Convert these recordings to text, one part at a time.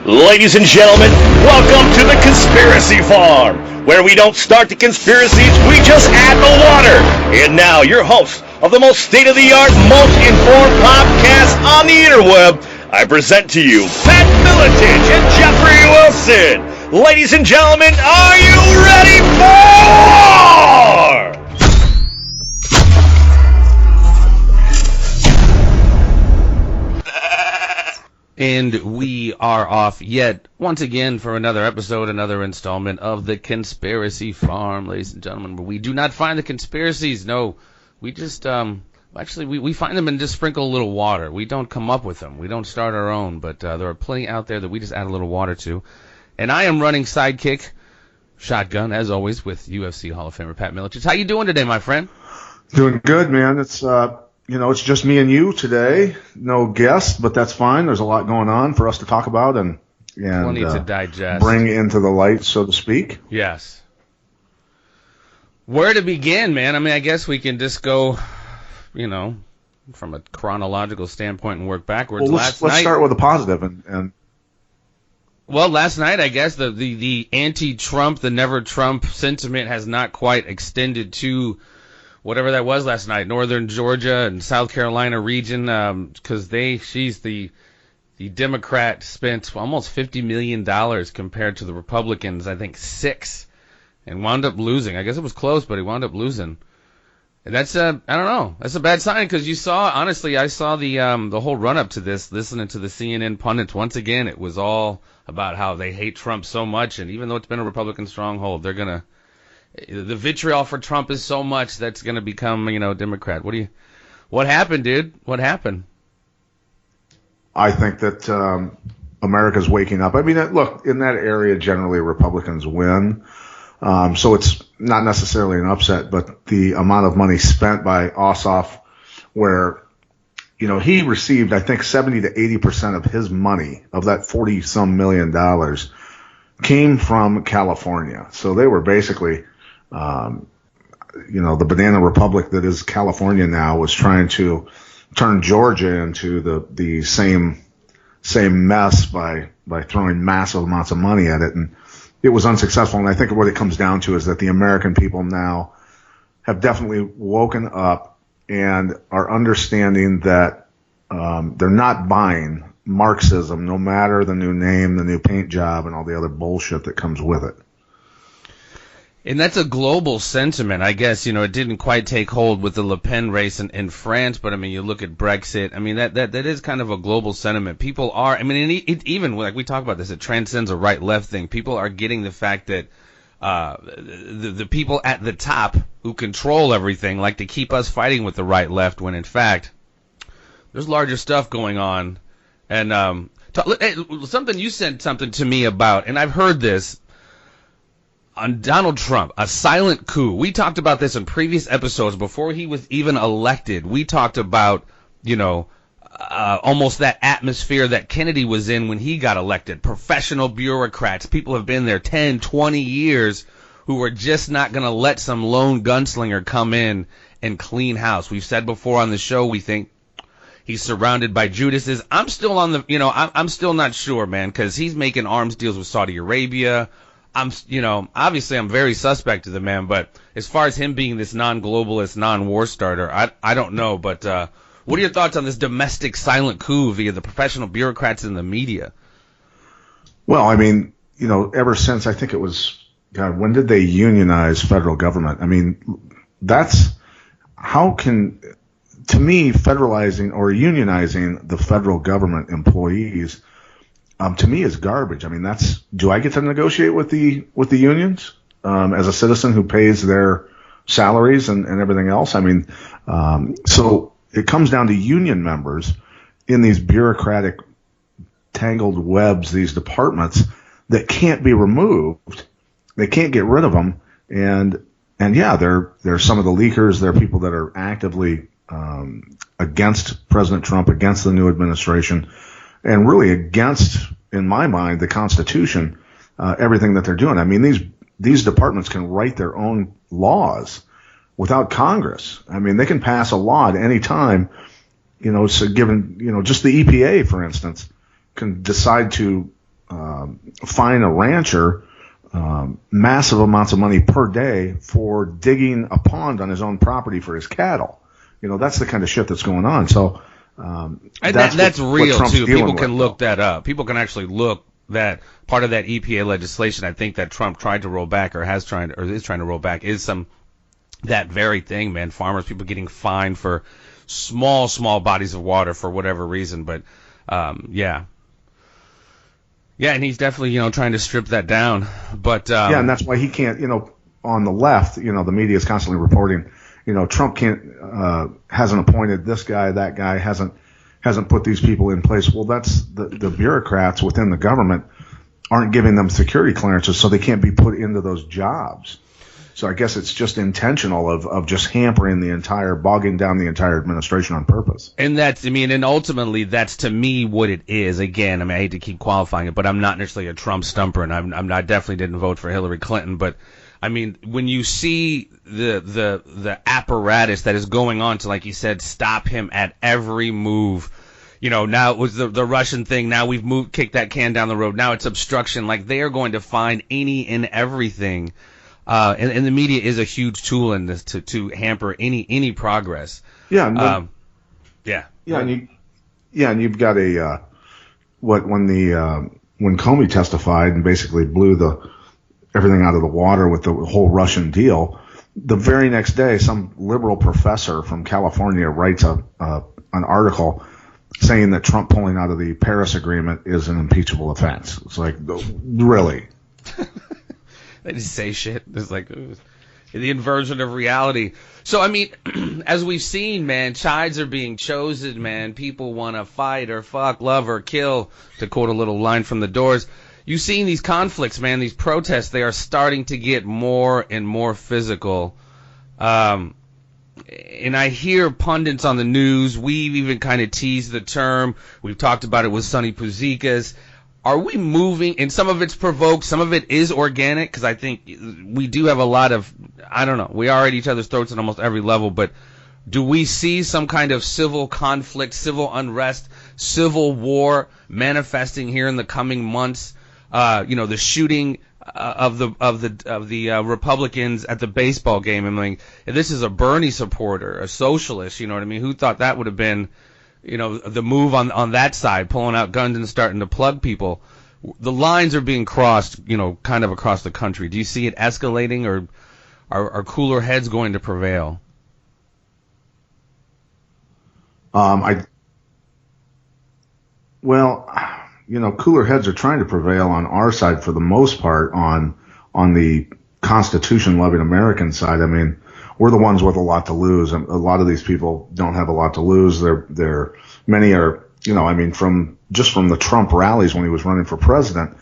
Ladies and gentlemen, welcome to the Conspiracy Farm, where we don't start the conspiracies, we just add the water. And now, your host of the most state-of-the-art, most informed podcast on the interweb, I present to you Pat Miletich and Jeffrey Wilson. Ladies and gentlemen, are you ready for war? And we are off yet once again for another episode, another installment of the Conspiracy Farm, ladies and gentlemen. Where we do not find the conspiracies. No, we just we find them and just sprinkle a little water. We don't come up with them. We don't start our own, but there are plenty out there that we just add a little water to. And I am running sidekick shotgun as always with UFC Hall of Famer Pat Miletich. How you doing today, my friend? Doing good, man. It's it's just me and you today. No guest, but that's fine. There's a lot going on for us to talk about and plenty to digest. Bring into the light, so to speak. Yes. Where to begin, man? I mean, I guess we can just go, from a chronological standpoint and work backwards. Well, let's start with a positive and Well, last night, I guess the anti-Trump, the never-Trump sentiment has not quite extended to whatever that was last night, northern Georgia and South Carolina region, because the Democrat spent almost $50 million compared to the Republicans, I think $6 and wound up losing. I guess it was close, but he wound up losing. And that's I don't know. That's a bad sign because I saw the whole run-up to this, listening to the CNN pundits. Once again, it was all about how they hate Trump so much, and even though it's been a Republican stronghold, the vitriol for Trump is so much that's going to become, Democrat. What happened, dude? What happened? I think that America's waking up. I mean, look, in that area, generally Republicans win. So it's not necessarily an upset, but the amount of money spent by Ossoff, where, he received, I think, 70 to 80% of his money, of that 40-some million dollars, came from California. So they were basically, the banana republic that is California now was trying to turn Georgia into the same mess by throwing massive amounts of money at it. And it was unsuccessful. And I think what it comes down to is that the American people now have definitely woken up and are understanding that they're not buying Marxism, no matter the new name, the new paint job, and all the other bullshit that comes with it. And that's a global sentiment, I guess. It didn't quite take hold with the Le Pen race in France, but I mean, you look at Brexit. I mean, that is kind of a global sentiment. People are, I mean, it even like we talk about this, it transcends a right-left thing. People are getting the fact that the people at the top who control everything like to keep us fighting with the right-left, when in fact there's larger stuff going on. And something you sent something to me about, and I've heard this. On Donald Trump, a silent coup. We talked about this in previous episodes before he was even elected. We talked about, almost that atmosphere that Kennedy was in when he got elected. Professional bureaucrats, people have been there 10, 20 years who are just not going to let some lone gunslinger come in and clean house. We've said before on the show, we think he's surrounded by Judases. I'm still on the, I'm still not sure, man, because he's making arms deals with Saudi Arabia. Obviously I'm very suspect of the man, but as far as him being this non-globalist, non-war starter, I don't know. But what are your thoughts on this domestic silent coup via the professional bureaucrats and the media? Well, I mean, ever since, I think it was, God, when did they unionize federal government? I mean, to me, federalizing or unionizing the federal government employees, to me, is garbage. I mean, do I get to negotiate with the unions as a citizen who pays their salaries and everything else? I mean, so it comes down to union members in these bureaucratic tangled webs, these departments that can't be removed. They can't get rid of them. And yeah, they're some of the leakers. They're people that are actively against President Trump, against the new administration, and really against, in my mind, the Constitution, everything that they're doing. I mean, these departments can write their own laws without Congress. I mean, they can pass a law at any time, so given, just the EPA, for instance, can decide to fine a rancher massive amounts of money per day for digging a pond on his own property for his cattle. That's the kind of shit that's going on. So and that's real too. People can look that up. People can actually look that part of that EPA legislation. I think that Trump tried to roll back or is trying to roll back is that very thing, man. Farmers, people getting fined for small bodies of water for whatever reason. But yeah, and he's definitely trying to strip that down. But yeah, and that's why he can't. On the left, the media is constantly reporting. Trump hasn't appointed this guy, that guy, hasn't put these people in place. Well, that's the bureaucrats within the government aren't giving them security clearances, so they can't be put into those jobs. So I guess it's just intentional of just hampering bogging down the entire administration on purpose. And and ultimately that's to me what it is. Again, I hate to keep qualifying it, but I'm not necessarily a Trump stumper, and I definitely didn't vote for Hillary Clinton, but when you see the apparatus that is going on to, like you said, stop him at every move, now it was the Russian thing. Now we've kicked that can down the road. Now it's obstruction. Like, they are going to find any and everything. And the media is a huge tool in this to hamper any progress. Yeah. And and you've got when Comey testified and basically blew everything out of the water with the whole Russian deal, the very next day, some liberal professor from California writes an article saying that Trump pulling out of the Paris Agreement is an impeachable offense. It's like, really? They just say shit. It's like the inversion of reality. So, as we've seen, man, sides are being chosen, man. People want to fight or fuck, love or kill, to quote a little line from The Doors. You've seen these conflicts, man, these protests, they are starting to get more and more physical. And I hear pundits on the news, we've even kind of teased the term, we've talked about it with Sonny Puzikas. Are we moving, and some of it's provoked, some of it is organic, because I think we do have a lot of, we are at each other's throats at almost every level, but do we see some kind of civil conflict, civil unrest, civil war manifesting here in the coming months? The shooting of the Republicans at the baseball game. This is a Bernie supporter, a socialist, who thought that would have been, the move on that side, pulling out guns and starting to plug people. The lines are being crossed, kind of across the country. Do you see it escalating, or are cooler heads going to prevail? Cooler heads are trying to prevail on our side for the most part, on the Constitution-loving American side. We're the ones with a lot to lose. A lot of these people don't have a lot to lose. Many are, from the Trump rallies when he was running for president,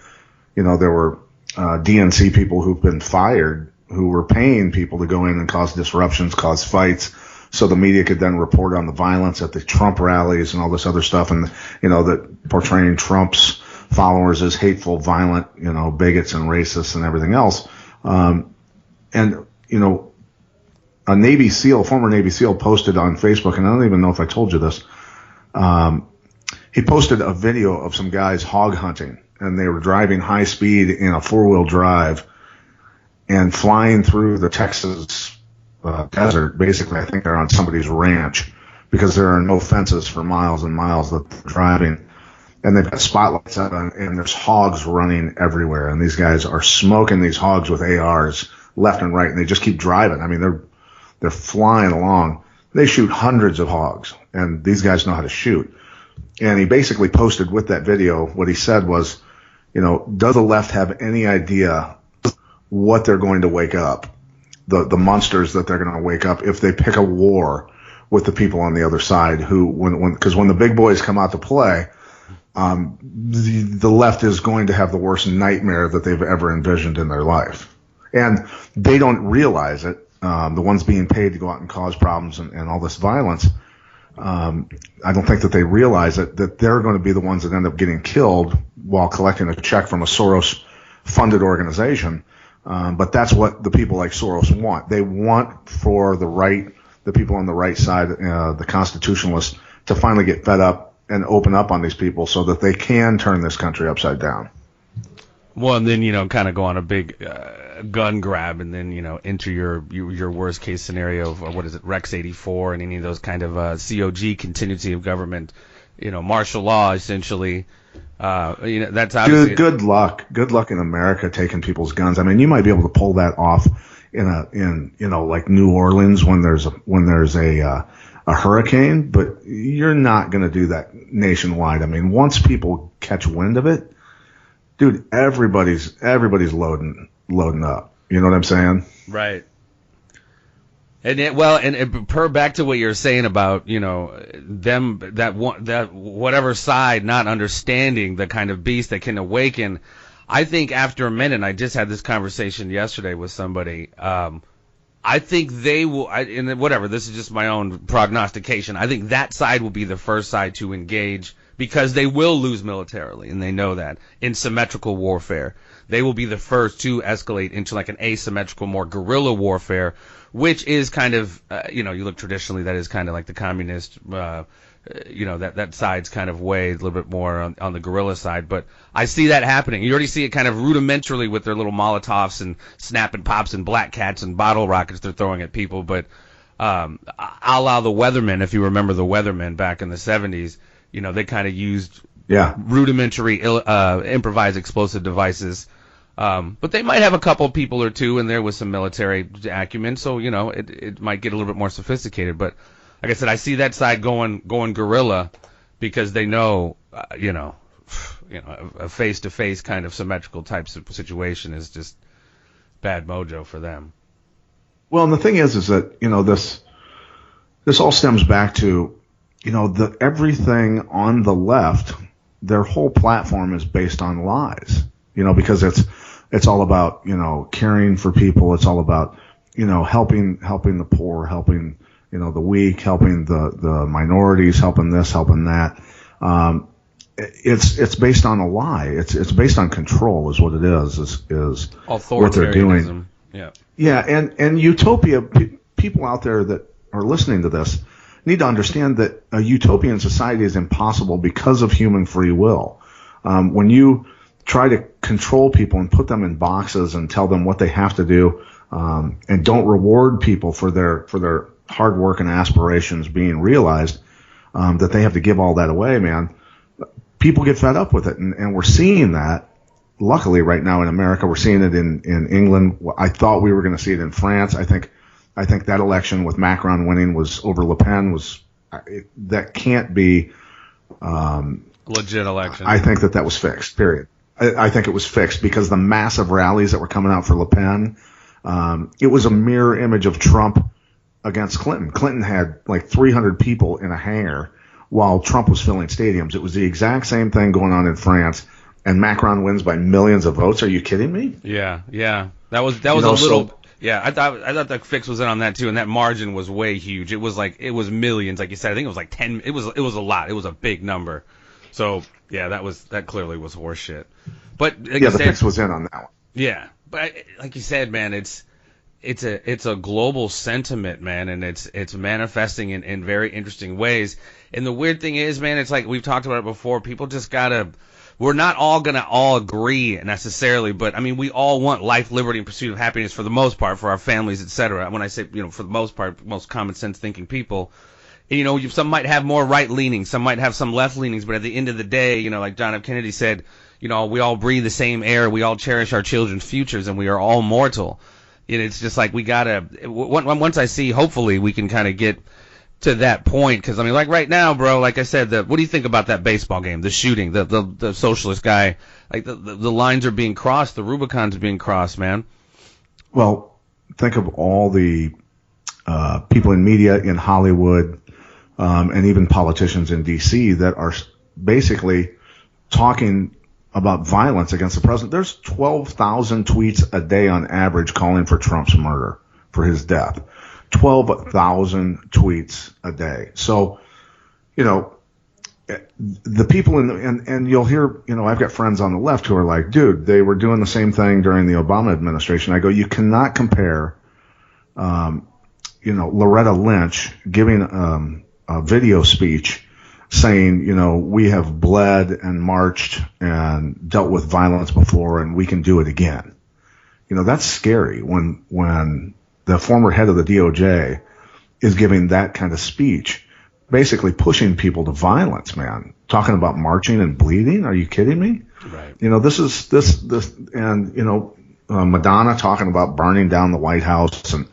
there were DNC people who've been fired who were paying people to go in and cause disruptions, cause fights, so the media could then report on the violence at the Trump rallies and all this other stuff, and that portraying Trump's followers as hateful, violent, bigots and racists and everything else. A Navy SEAL, former Navy SEAL, posted on Facebook, and I don't even know if I told you this. He posted a video of some guys hog hunting, and they were driving high speed in a 4-wheel drive and flying through the Texas desert. Basically, I think they're on somebody's ranch because there are no fences for miles and miles that they're driving. And they've got spotlights out, and there's hogs running everywhere. And these guys are smoking these hogs with ARs left and right, and they just keep driving. They're flying along. They shoot hundreds of hogs, and these guys know how to shoot. And he basically posted with that video, what he said was, does the left have any idea what they're going to wake up, the monsters that they're going to wake up if they pick a war with the people on the other side because when the big boys come out to play, the left is going to have the worst nightmare that they've ever envisioned in their life. And they don't realize it. The ones being paid to go out and cause problems and all this violence, I don't think that they realize it, that they're going to be the ones that end up getting killed while collecting a check from a Soros-funded organization. But that's what the people like Soros want. They want for the people on the right side, the constitutionalists, to finally get fed up and open up on these people so that they can turn this country upside down. Well, and then, kind of go on a big gun grab and then, enter your worst case scenario of, what is it, Rex 84 and any of those kind of COG, continuity of government, martial law, essentially. That's obviously... Good luck. Good luck in America taking people's guns. I mean, you might be able to pull that off in like New Orleans when there's a hurricane, but you're not going to do that nationwide. I mean, once people catch wind of it, dude, everybody's loading up. You know what I'm saying? Right. And per back to what you're saying about, them, that whatever side not understanding the kind of beast that can awaken. I think after a minute, and I just had this conversation yesterday with somebody, I think they will, and whatever, this is just my own prognostication. I think that side will be the first side to engage because they will lose militarily, and they know that, in symmetrical warfare. They will be the first to escalate into like an asymmetrical, more guerrilla warfare, which is kind of, you look traditionally, that is kind of like the communist, that side's kind of way, a little bit more on the guerrilla side. But I see that happening. You already see it kind of rudimentarily with their little Molotovs and snap and pops and black cats and bottle rockets they're throwing at people. But a la the Weathermen, if you remember the Weathermen back in the 70s, they kind of used rudimentary improvised explosive devices. But they might have a couple people or two in there with some military acumen, so it might get a little bit more sophisticated. But like I said, I see that side going guerrilla because they know, a face-to-face kind of symmetrical type of situation is just bad mojo for them. Well, and the thing is that this all stems back to everything on the left. Their whole platform is based on lies. Because it's all about, caring for people. It's all about, helping the poor, helping, the weak, helping the minorities, helping this, helping that. It's based on a lie. It's based on control is what it is what they're doing. Yeah. Yeah. And utopia, people out there that are listening to this need to understand that a utopian society is impossible because of human free will. When you try to control people and put them in boxes and tell them what they have to do, and don't reward people for their hard work and aspirations being realized, that they have to give all that away, man. People get fed up with it, and we're seeing that. Luckily, right now in America, we're seeing it in England. I thought we were going to see it in France. I think that election with Macron winning was over Le Pen that can't be legit election. I think that was fixed. Period. I think it was fixed because the massive rallies that were coming out for Le Pen, it was a mirror image of Trump against Clinton. Clinton had like 300 people in a hangar while Trump was filling stadiums. It was the exact same thing going on in France, and Macron wins by millions of votes. Are you kidding me? Yeah. That was a little. Yeah, I thought the fix was in on that too, and that margin was way huge. It was millions, like you said. I think it was like 10. It was a lot. It was a big number. So yeah, that clearly was horseshit. But like the fix was in on that one. Yeah, but like you said, man, it's a global sentiment, man, and it's manifesting in very interesting ways. And the weird thing is, man, it's like we've talked about it before. People just we're not all gonna all agree necessarily, but I mean, we all want life, liberty, and pursuit of happiness for the most part, for our families, etc. When I say, for the most part, most common sense thinking people. Some might have more right leanings, some might have some left leanings, but at the end of the day, like John F. Kennedy said, we all breathe the same air, we all cherish our children's futures, and we are all mortal. It's just like we gotta. Once I see, hopefully, we can kind of get to that point, because I mean, like right now, bro, like I said, what do you think about that baseball game, the shooting, the socialist guy? Like the lines are being crossed, the Rubicon's being crossed, man. Well, think of all the people in media in Hollywood. And even politicians in D.C. that are basically talking about violence against the president. There's 12,000 tweets a day on average calling for Trump's murder, for his death. 12,000 tweets a day. So, the people and you'll hear, I've got friends on the left who are like, dude, they were doing the same thing during the Obama administration. I go, you cannot compare, Loretta Lynch giving a video speech saying, we have bled and marched and dealt with violence before, and we can do it again. That's scary when the former head of the DOJ is giving that kind of speech, basically pushing people to violence, man. Talking about marching and bleeding. Are you kidding me? Right. This, and, Madonna talking about burning down the White House, and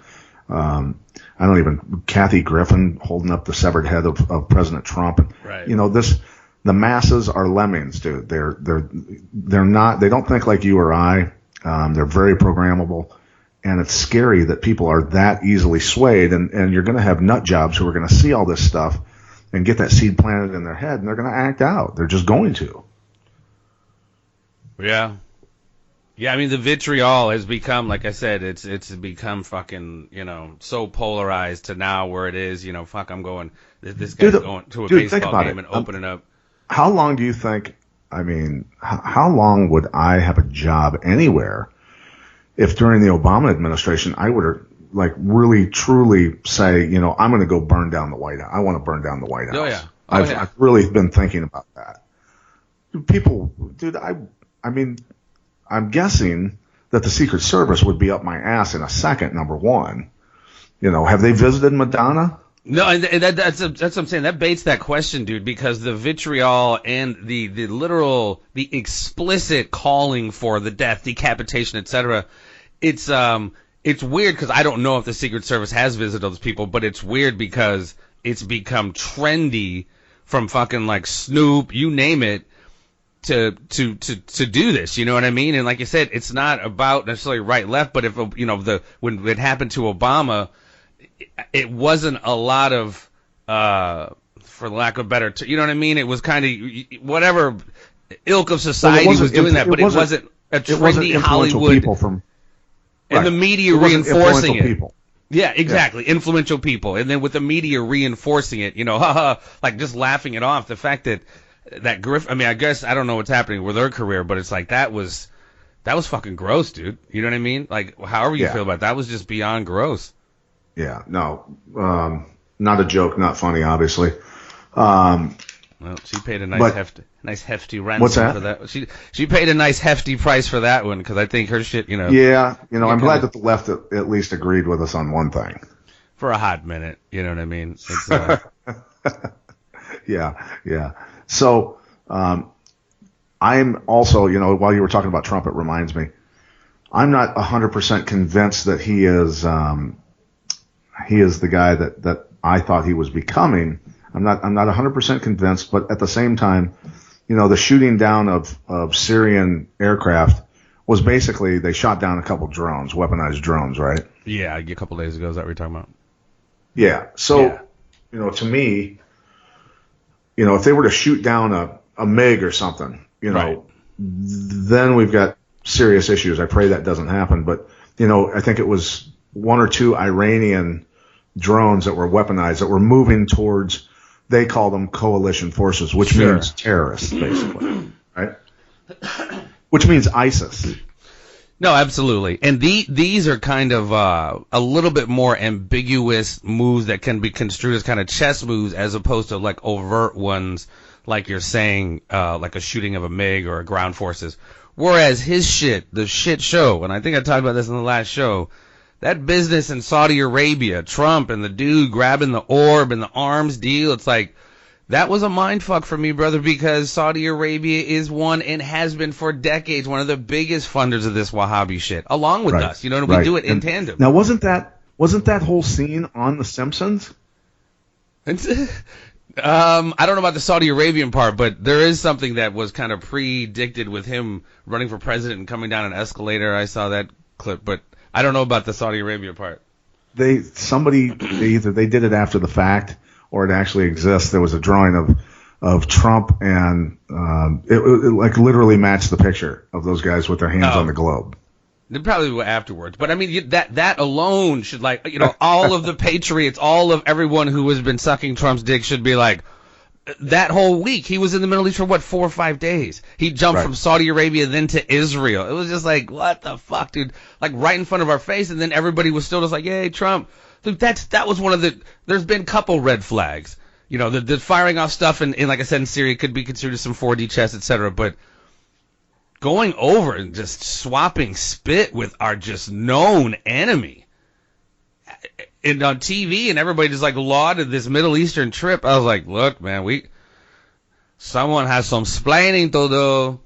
Kathy Griffin holding up the severed head of President Trump. And, right. The masses are lemmings, dude. They're not, they don't think like you or I. They're very programmable, and it's scary that people are that easily swayed, and you're going to have nut jobs who are going to see all this stuff and get that seed planted in their head, and they're going to act out. They're just going to. Yeah. Yeah, I mean, the vitriol has become, like I said, it's become fucking, so polarized to now where it is, fuck, I'm going, this guy's going to a baseball game and opening up. How long do you think, how long would I have a job anywhere if during the Obama administration I would really truly say, I'm going to go burn down the White House. I want to burn down the White House. Oh, yeah. I've really been thinking about that. I'm guessing that the Secret Service would be up my ass in a second, number one. Have they visited Madonna? No, and that's what I'm saying. That baits that question, dude, because the vitriol and the explicit calling for the death, decapitation, etc. It's weird because I don't know if the Secret Service has visited those people, but it's weird because it's become trendy from fucking like Snoop, you name it, to do this, you know what I mean? And like you said, it's not about necessarily right left, but if when it happened to Obama, it wasn't a lot of for lack of better, you know what I mean? It was kind of whatever ilk of society was doing that, but it wasn't a trendy Hollywood people from, and the media reinforcing it. People. Yeah, exactly. Yeah. Influential people, and then with the media reinforcing it, like just laughing it off. The fact that Griff, I guess I don't know what's happening with her career, but it's like that was fucking gross, dude. You know what I mean? Like, however you feel about it, that was just beyond gross. Yeah, no, not a joke, not funny, obviously. Well, she paid a nice hefty ransom for that. She paid a nice hefty price for that one because I think her shit, Yeah, I'm glad that the left at least agreed with us on one thing. For a hot minute, you know what I mean? It's, yeah. So, I'm also, while you were talking about Trump, it reminds me, I'm not 100% convinced that he is the guy that I thought he was becoming. I'm not 100% convinced, but at the same time, the shooting down of Syrian aircraft was basically they shot down a couple drones, weaponized drones, right? Yeah, a couple days ago. Is that what you're talking about? Yeah. So, to me, if they were to shoot down a MiG or something, right, then we've got serious issues. I pray that doesn't happen. But, I think it was one or two Iranian drones that were weaponized that were moving towards, they call them coalition forces, which means terrorists, basically, right? Which means ISIS. No, absolutely. And these are kind of a little bit more ambiguous moves that can be construed as kind of chess moves as opposed to like overt ones, like you're saying, like a shooting of a MiG or a ground forces. Whereas his shit, the shit show, and I think I talked about this in the last show, that business in Saudi Arabia, Trump and the dude grabbing the orb and the arms deal, it's like, that was a mindfuck for me, brother, because Saudi Arabia is one and has been for decades one of the biggest funders of this Wahhabi shit, along with us. You know, we do it in tandem. Now, wasn't that whole scene on The Simpsons? I don't know about the Saudi Arabian part, but there is something that was kind of predicted with him running for president and coming down an escalator. I saw that clip, but I don't know about the Saudi Arabia part. Either they did it after the fact or it actually exists. There was a drawing of Trump and it like literally matched the picture of those guys with their hands on the globe. They probably were afterwards, but I mean that alone should, like, all of the patriots, all of everyone who has been sucking Trump's dick should be like, that whole week he was in the Middle East for 4 or 5 days. He jumped from Saudi Arabia then to Israel. It was just like, what the fuck, dude? Like right in front of our face, and then everybody was still just like, yay, Trump. Dude, that was one of the. There's been a couple red flags. you know, the firing off stuff in, like I said, in Syria could be considered some 4D chess, etc. But going over and just swapping spit with our just known enemy, and on TV, and everybody just like lauded this Middle Eastern trip. I was like, look, man, someone has some splaining to do.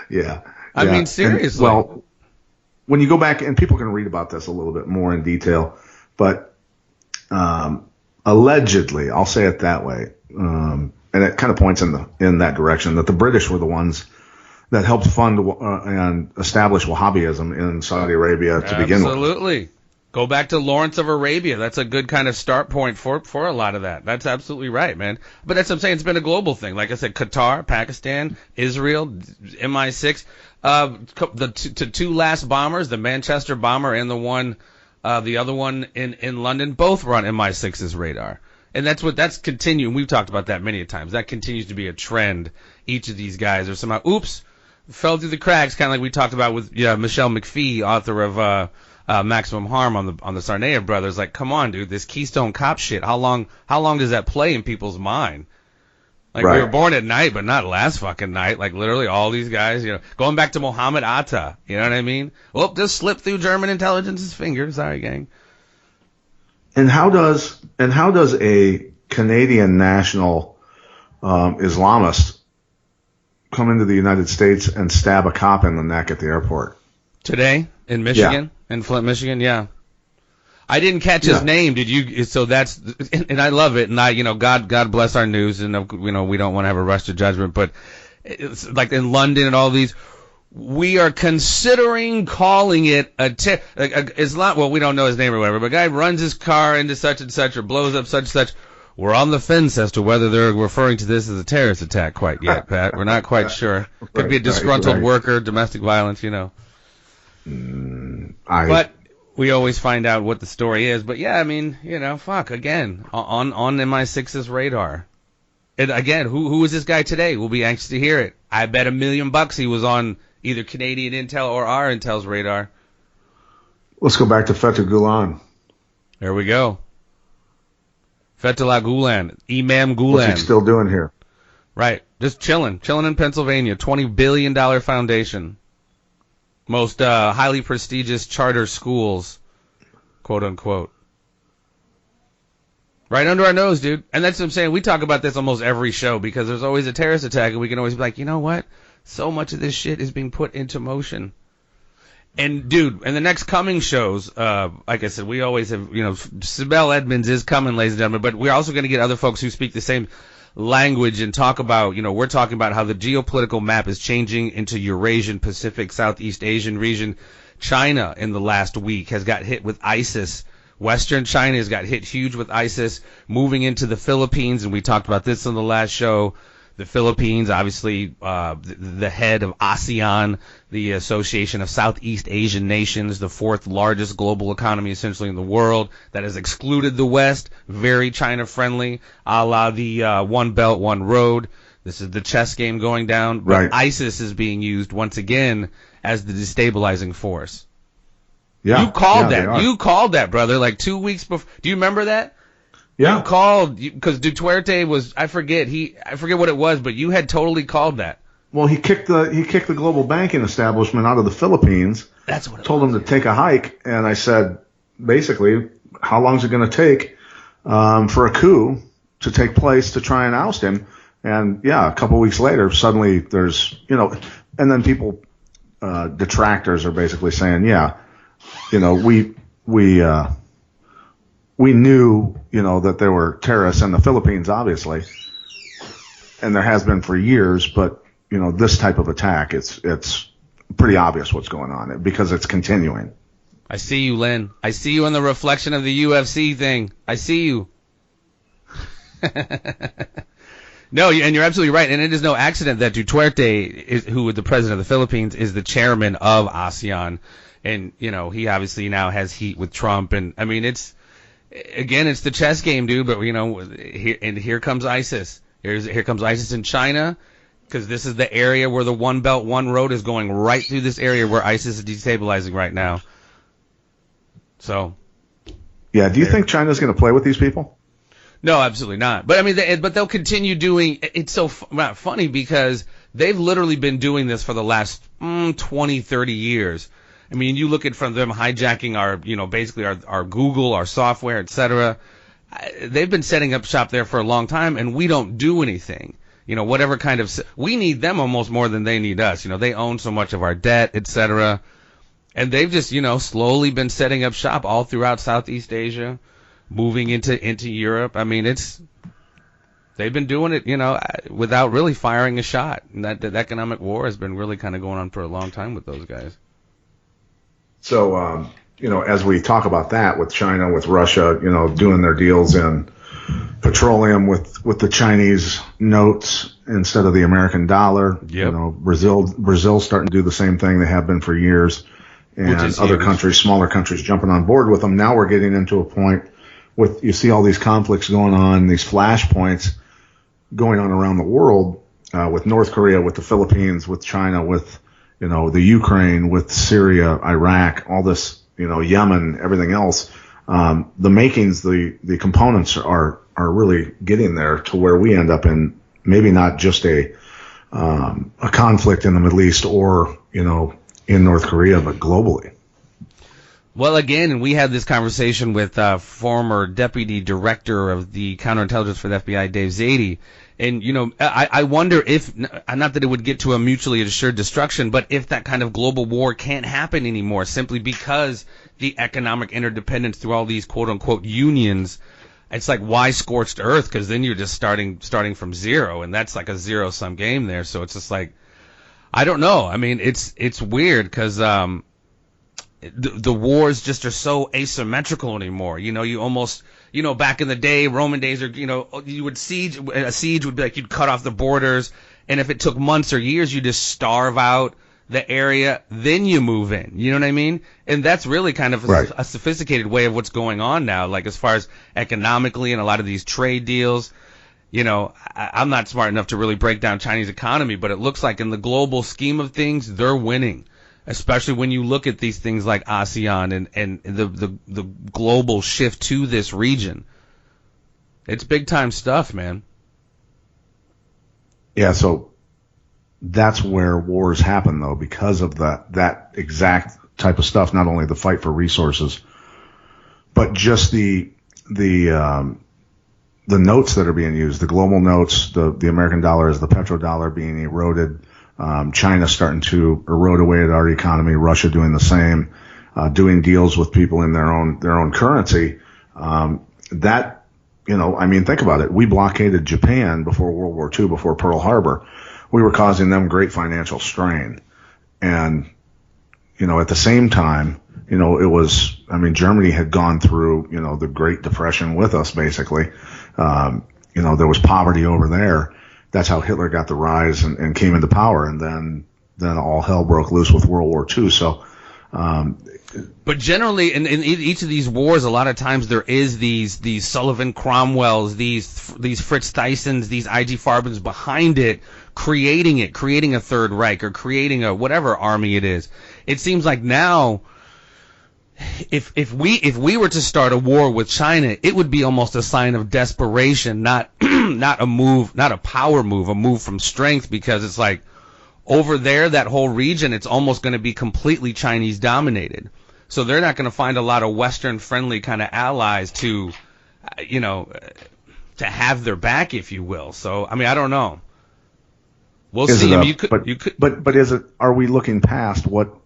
Yeah. I mean, seriously. Well, when you go back, and people can read about this a little bit more in detail, but allegedly, I'll say it that way, and it kind of points in that direction, that the British were the ones that helped fund and establish Wahhabism in Saudi Arabia to begin with. Absolutely. Go back to Lawrence of Arabia. That's a good kind of start point for a lot of that. That's absolutely right, man. But that's what I'm saying. It's been a global thing. Like I said, Qatar, Pakistan, Israel, MI6. The two last bombers, the Manchester bomber and the other one in London, both were on MI6's radar. And that's continuing. We've talked about that many times. That continues to be a trend. Each of these guys are somehow, fell through the cracks, kind of like we talked about with Michelle McPhee, author of Maximum Harm on the Tsarnaev brothers. Like, come on, dude, this Keystone Cop shit. How long does that play in people's mind? Like, right. We were born at night, but not last fucking night. Like, literally, all these guys, going back to Mohammed Atta. You know what I mean? Well, just slipped through German intelligence's fingers. Sorry, gang. And how does a Canadian national Islamist come into the United States and stab a cop in the neck at the airport? Today in Michigan, in Flint, Michigan, yeah. I didn't catch his name. Did you? So that's, and I love it. And God bless our news. And we don't want to have a rush to judgment, but it's like in London and all these, we are considering calling it Islam. Well, we don't know his name or whatever, but a guy runs his car into such and such or blows up such and such. We're on the fence as to whether they're referring to this as a terrorist attack quite yet, Pat. We're not quite sure. Could be a disgruntled worker, domestic violence, But we always find out what the story is. But yeah, I mean, again, on MI6's radar. And again, who is this guy today? We'll be anxious to hear it. I bet $1 million he was on either Canadian Intel or our Intel's radar. Let's go back to Fethullah Gulen. There we go. Fethullah Gulen, Imam Gulen. What's he still doing here? Right, just chilling in Pennsylvania. $20 billion foundation. Most highly prestigious charter schools, quote unquote. Right under our nose, dude. And that's what I'm saying. We talk about this almost every show because there's always a terrorist attack, and we can always be like, you know what? So much of this shit is being put into motion. And dude, in the next coming shows, like I said, we always have, Sibel Edmonds is coming, ladies and gentlemen, but we're also going to get other folks who speak the same language and talk about, we're talking about how the geopolitical map is changing into Eurasian, Pacific, Southeast Asian region. China in the last week has got hit with ISIS. Western China has got hit huge with ISIS, moving into the Philippines, and we talked about this on the last show. The Philippines, obviously, the head of ASEAN, the Association of Southeast Asian Nations, the fourth largest global economy essentially in the world, that has excluded the West, very China-friendly, a la the One Belt, One Road. This is the chess game going down. But right. ISIS is being used once again as the destabilizing force. Yeah, you called that. You called that, brother, like 2 weeks before. Do you remember that? Yeah. You called, because Duterte was, I forget what it was, but you had totally called that. Well, he kicked the global banking establishment out of the Philippines. That's what it told him to take a hike, and I said, basically, how long is it going to take for a coup to take place to try and oust him? And yeah, a couple of weeks later, suddenly there's, and then people, detractors are basically saying, yeah, we knew, that there were terrorists in the Philippines, obviously, and there has been for years. But this type of attack, it's pretty obvious what's going on because it's continuing. I see you, Lynn. I see you in the reflection of the UFC thing. I see you. No, and you're absolutely right. And it is no accident that Duterte, who is the president of the Philippines, is the chairman of ASEAN. And, he obviously now has heat with Trump. And, I mean, it's the chess game, dude. But, here comes ISIS. Here comes ISIS in China, because this is the area where the One Belt, One Road is going right through this area where ISIS is destabilizing right now. So, Yeah. Do you think China's going to play with these people? No, absolutely not. But I mean, but they'll continue doing. It's so funny because they've literally been doing this for the last 20, 30 years. I mean, you look at from them hijacking our, basically our Google, our software, etc. They've been setting up shop there for a long time, and we don't do anything. Whatever kind of, we need them almost more than they need us. They own so much of our debt, etc. And they've just, slowly been setting up shop all throughout Southeast Asia, moving into Europe. I mean, they've been doing it, without really firing a shot. And that economic war has been really kind of going on for a long time with those guys. So, as we talk about that with China, with Russia, doing their deals in petroleum with the Chinese notes instead of the American dollar. Yep. Brazil's starting to do the same thing. They have been for years. And other countries, smaller countries, jumping on board with them. Now we're getting into a point with, you see all these conflicts going on, these flashpoints going on around the world, with North Korea, with the Philippines, with China, with, the Ukraine, with Syria, Iraq, all this, Yemen, everything else. The makings, the components are really getting there to where we end up in maybe not just a conflict in the Middle East or, in North Korea, but globally. Well, again, we had this conversation with former deputy director of the counterintelligence for the FBI, Dave Zadie. And, I wonder if, not that it would get to a mutually assured destruction, but if that kind of global war can't happen anymore simply because the economic interdependence through all these quote-unquote unions, it's like, why scorched earth? Because then you're just starting from zero, and that's like a zero-sum game there. So it's just like, I don't know. I mean, it's weird because the wars just are so asymmetrical anymore. You almost, back in the day, Roman days, or, you would a siege would be like you'd cut off the borders, and if it took months or years, you just starve out the area, then you move in. You know what I mean? And that's really kind of a sophisticated way of what's going on now, like as far as economically and a lot of these trade deals. I'm not smart enough to really break down Chinese economy, but it looks like in the global scheme of things, they're winning, especially when you look at these things like ASEAN and the global shift to this region. It's big time stuff, man. Yeah, so that's where wars happen, though, because of that exact type of stuff. Not only the fight for resources, but just the notes that are being used, the global notes, the American dollar is the petrodollar being eroded. China starting to erode away at our economy. Russia doing the same, doing deals with people in their own currency. Think about it. We blockaded Japan before World War II, before Pearl Harbor. We were causing them great financial strain. And, at the same time, Germany had gone through, the Great Depression with us, basically. There was poverty over there. That's how Hitler got the rise and came into power. And then all hell broke loose with World War II. So, but generally in each of these wars, a lot of times there is these Sullivan Cromwells, these Fritz Thysens, these IG Farbens behind it, creating a Third Reich or creating a whatever army it is. It seems like now, if we were to start a war with China, it would be almost a sign of desperation, not a move, not a power move, a move from strength, because it's like over there, that whole region, it's almost going to be completely Chinese dominated. So they're not going to find a lot of Western friendly kind of allies to have their back, if you will. So, I don't know. We'll see. But is it, are we looking past what,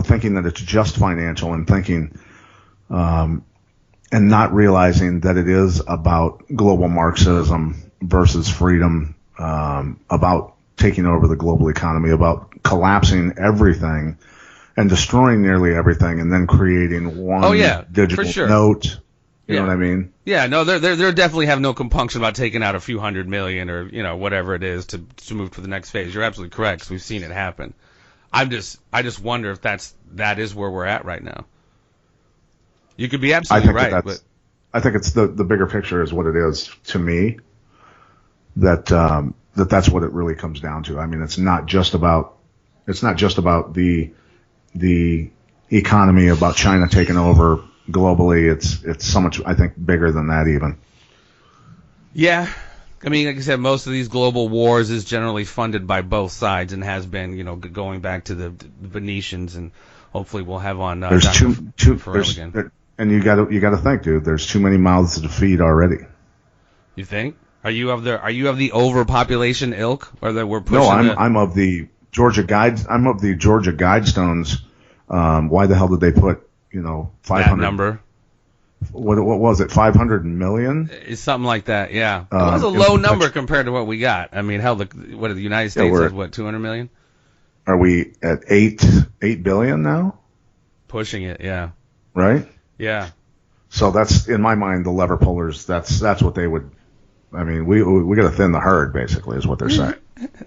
thinking that it's just financial and thinking, and not realizing that it is about global Marxism versus freedom, about taking over the global economy, about collapsing everything and destroying nearly everything, and then creating one digital note. You know what I mean? Yeah, no, they definitely have no compunction about taking out a few $100 million or whatever it is to move to the next phase. You're absolutely correct, 'cause we've seen it happen. I just wonder if that is where we're at right now. You could be absolutely right, but I think it's the bigger picture is what it is to me. That's what it really comes down to. It's not just about the economy, about China taking over, globally, it's so much, I think, bigger than that even. Yeah. I mean, like I said, most of these global wars is generally funded by both sides and has been, going back to the Venetians, and hopefully we'll have on there's Dr. too Farrell again. And you got to think, dude. There's too many mouths to feed already. You think? Are you of the overpopulation ilk, or that we're pushing? No, I'm of the Georgia Guidestones. Why the hell did they put 500 that number? What was it? 500 million? It's something like that. Yeah, it was a low number compared to what we got. I mean, hell, the United States has 200 million? Are we at 8 billion now? Pushing it, yeah. Right? Yeah. So that's, in my mind, the lever pullers. That's what they would. I mean, we got to thin the herd, basically, is what they're saying.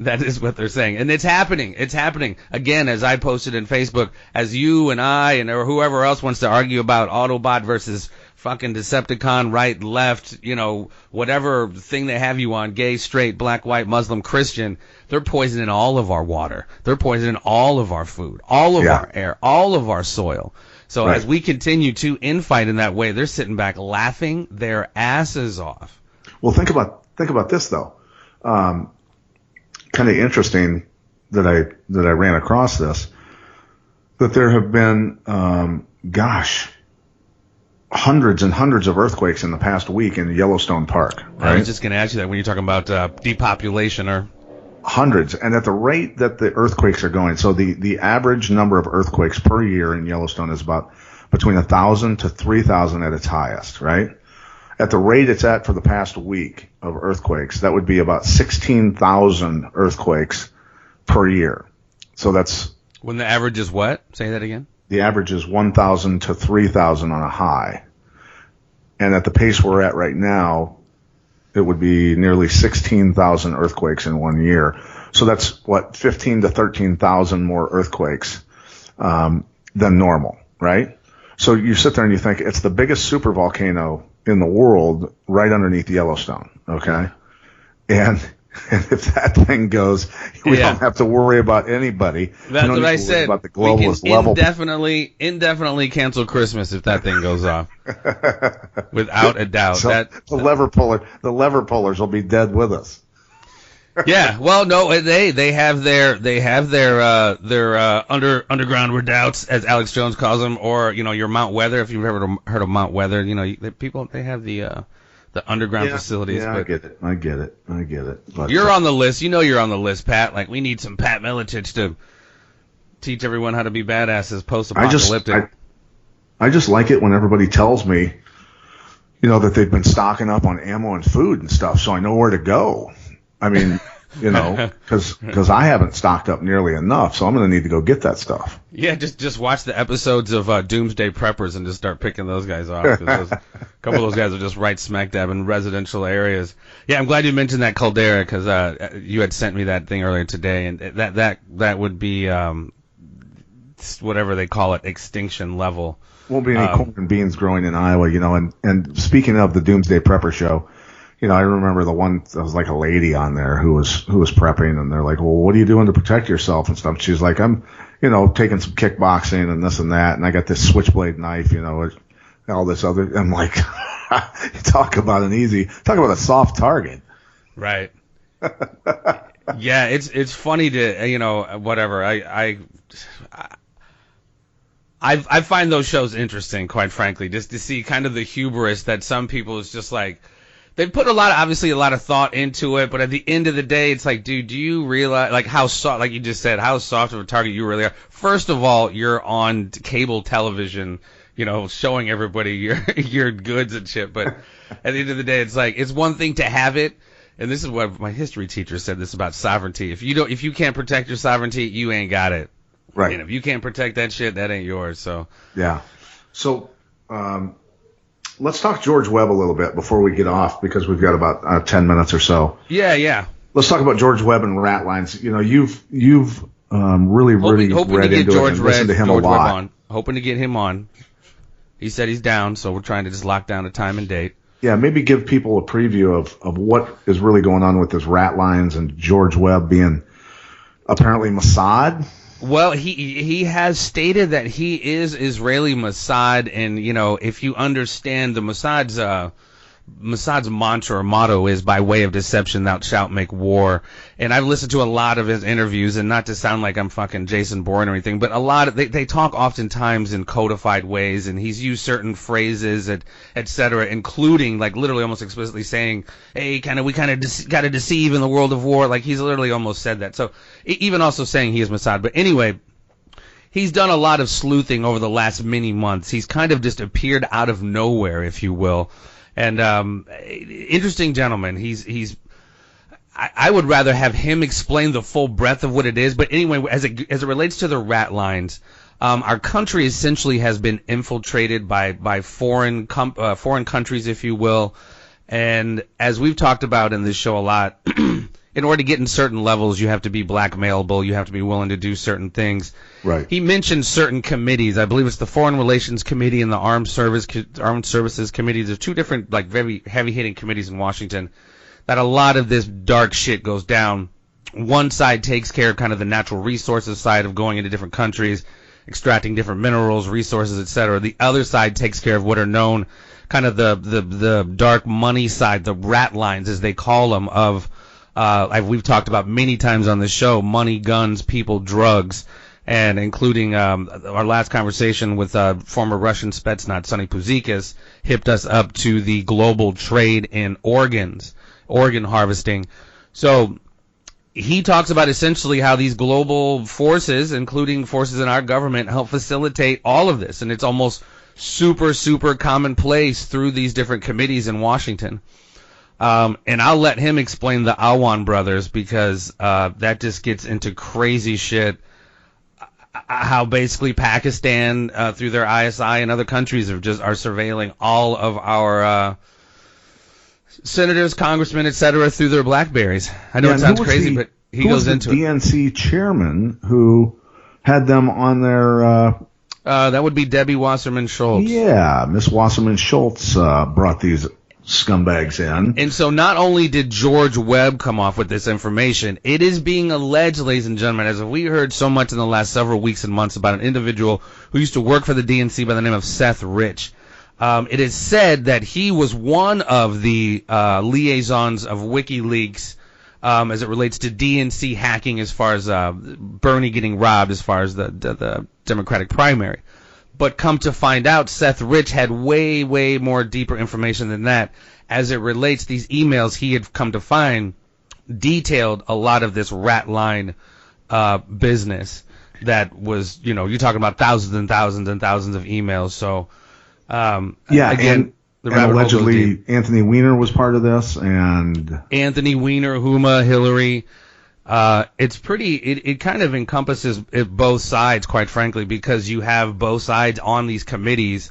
That is what they're saying, and it's happening. It's happening again, as I posted in Facebook, as you and I and or whoever else wants to argue about Autobot versus fucking Decepticon, right, left, whatever thing they have you on, gay, straight, black, white, Muslim, Christian. They're poisoning all of our water. They're poisoning all of our food, all of our air, all of our soil. So as we continue to infight in that way, they're sitting back laughing their asses off. Well, think about this though. Kind of interesting that I ran across this. That there have been, hundreds and hundreds of earthquakes in the past week in Yellowstone Park. Right? I was just going to ask you that when you're talking about depopulation or hundreds, and at the rate that the earthquakes are going. So the average number of earthquakes per year in Yellowstone is about between 1,000 to 3,000 at its highest, right? At the rate it's at for the past week of earthquakes, that would be about 16,000 earthquakes per year. So that's... When the average is what? Say that again. The average is 1,000 to 3,000 on a high. And at the pace we're at right now, it would be nearly 16,000 earthquakes in 1 year. So that's, 15 to 13,000 more earthquakes than normal, right? So you sit there and you think it's the biggest supervolcano in the world right underneath Yellowstone, okay? And if that thing goes, we don't have to worry about anybody. That's what I said. About the globalist level. Indefinitely cancel Christmas if that thing goes off. Without a doubt. So the lever pullers will be dead with us. Yeah, well, no, they have their underground redoubts, as Alex Jones calls them, or your Mount Weather. If you've ever heard of Mount Weather, they have the underground facilities. Yeah, but I get it. But you're on the list. You're on the list, Pat. Like, we need some Pat Miletich to teach everyone how to be badasses post-apocalyptic. I just like it when everybody tells me, that they've been stocking up on ammo and food and stuff, so I know where to go. I mean, because I haven't stocked up nearly enough, so I'm going to need to go get that stuff. Yeah, just watch the episodes of Doomsday Preppers and just start picking those guys off. 'Cause a couple of those guys are just right smack dab in residential areas. Yeah, I'm glad you mentioned that Caldera, because you had sent me that thing earlier today, and that would be whatever they call it, extinction level. Won't be any corn and beans growing in Iowa, And speaking of the Doomsday Prepper show, I remember the one, there was like a lady on there who was prepping, and they're like, well, what are you doing to protect yourself and stuff? She's like, I'm, taking some kickboxing and this and that, and I got this switchblade knife, all this other. I'm like, talk about a soft target. Right. Yeah, it's funny to, whatever. I find those shows interesting, quite frankly, just to see kind of the hubris that some people is just like, they put obviously a lot of thought into it, but at the end of the day, it's like, dude, do you realize, like, how soft, like you just said, how soft of a target you really are? First of all, you're on cable television, showing everybody your goods and shit, but at the end of the day, it's like, it's one thing to have it, and this is what my history teacher said this about sovereignty. If you can't protect your sovereignty, you ain't got it. Right. And if you can't protect that shit, that ain't yours, so. Yeah. So, let's talk George Webb a little bit before we get off, because we've got about 10 minutes or so. Yeah. Let's talk about George Webb and Ratlines. You've really read into it and listened to him a lot. Hoping to get him on. He said he's down, so we're trying to just lock down a time and date. Yeah, maybe give people a preview of what is really going on with this Ratlines and George Webb being apparently Mossad. Well, he has stated that he is Israeli Mossad, and if you understand the Mossad's mantra or motto is by way of deception thou shalt make war. And I've listened to a lot of his interviews, and not to sound like I'm fucking Jason Bourne or anything, but a lot of they talk oftentimes in codified ways, and he's used certain phrases, et cetera, including like literally almost explicitly saying, hey, we got to deceive in the world of war. Like he's literally almost said that. So even also saying he is Mossad. But anyway, he's done a lot of sleuthing over the last many months. He's kind of just appeared out of nowhere, if you will. And interesting gentleman. I would rather have him explain the full breadth of what it is. But anyway, as it relates to the Ratlines, our country essentially has been infiltrated by foreign countries, if you will. And as we've talked about in this show a lot, in order to get in certain levels, you have to be blackmailable. You have to be willing to do certain things. Right. He mentioned certain committees. I believe it's the Foreign Relations Committee and the Armed Services Committee. There's two different, like, very heavy-hitting committees in Washington that a lot of this dark shit goes down. One side takes care of kind of the natural resources side of going into different countries, extracting different minerals, resources, etc. The other side takes care of what are known kind of the dark money side, the rat lines, as they call them, of we've talked about many times on this show, money, guns, people, drugs, and including our last conversation with former Russian Spetsnaz Sonny Puzikas hipped us up to the global trade in organ harvesting. So he talks about essentially how these global forces, including forces in our government, help facilitate all of this, and it's almost super, super commonplace through these different committees in Washington. And I'll let him explain the Awan brothers, because that just gets into crazy shit. How basically Pakistan, through their ISI and other countries, are surveilling all of our senators, congressmen, etc., through their BlackBerries. I know it sounds crazy, but he goes into it. Who was the DNC chairman who had them on their? That would be Debbie Wasserman Schultz. Yeah, Miss Wasserman Schultz brought these scumbags in. And so not only did George Webb come off with this information, it is being alleged, ladies and gentlemen, as we heard so much in the last several weeks and months about an individual who used to work for the DNC by the name of Seth Rich. It is said that he was one of the liaisons of WikiLeaks as it relates to DNC hacking, as far as Bernie getting robbed as far as the Democratic primary. But come to find out, Seth Rich had way, way more deeper information than that. As it relates, these emails he had come to find detailed a lot of this rat line business that was, you're talking about thousands and thousands and thousands of emails. So, again, and allegedly Anthony Weiner was part of this, and Anthony Weiner, Huma, Hillary. It's pretty, it kind of encompasses both sides, quite frankly, because you have both sides on these committees.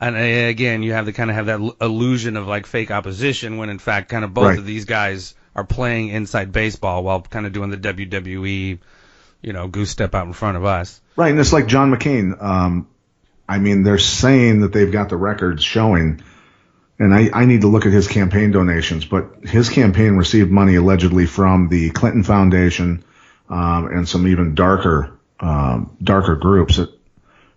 And again, you have to kind of have that illusion of like fake opposition, when in fact kind of both of these guys are playing inside baseball while kind of doing the WWE, goose step out in front of us. Right. And it's like John McCain. They're saying that they've got the records showing, and I need to look at his campaign donations, but his campaign received money allegedly from the Clinton Foundation, and some even darker groups. It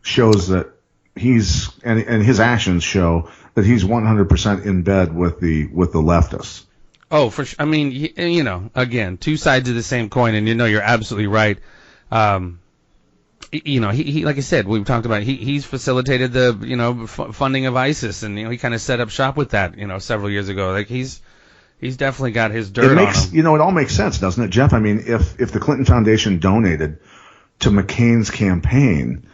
shows that and his actions show that he's 100% in bed with the leftists. Oh, for sure. I mean, again, two sides of the same coin, and you're absolutely right. He like I said, we've talked about he's facilitated the funding of ISIS, and he kind of set up shop with that several years ago. Like he's definitely got his dirt on him. It all makes sense, doesn't it, Jeff? I mean, if the Clinton Foundation donated to McCain's campaign,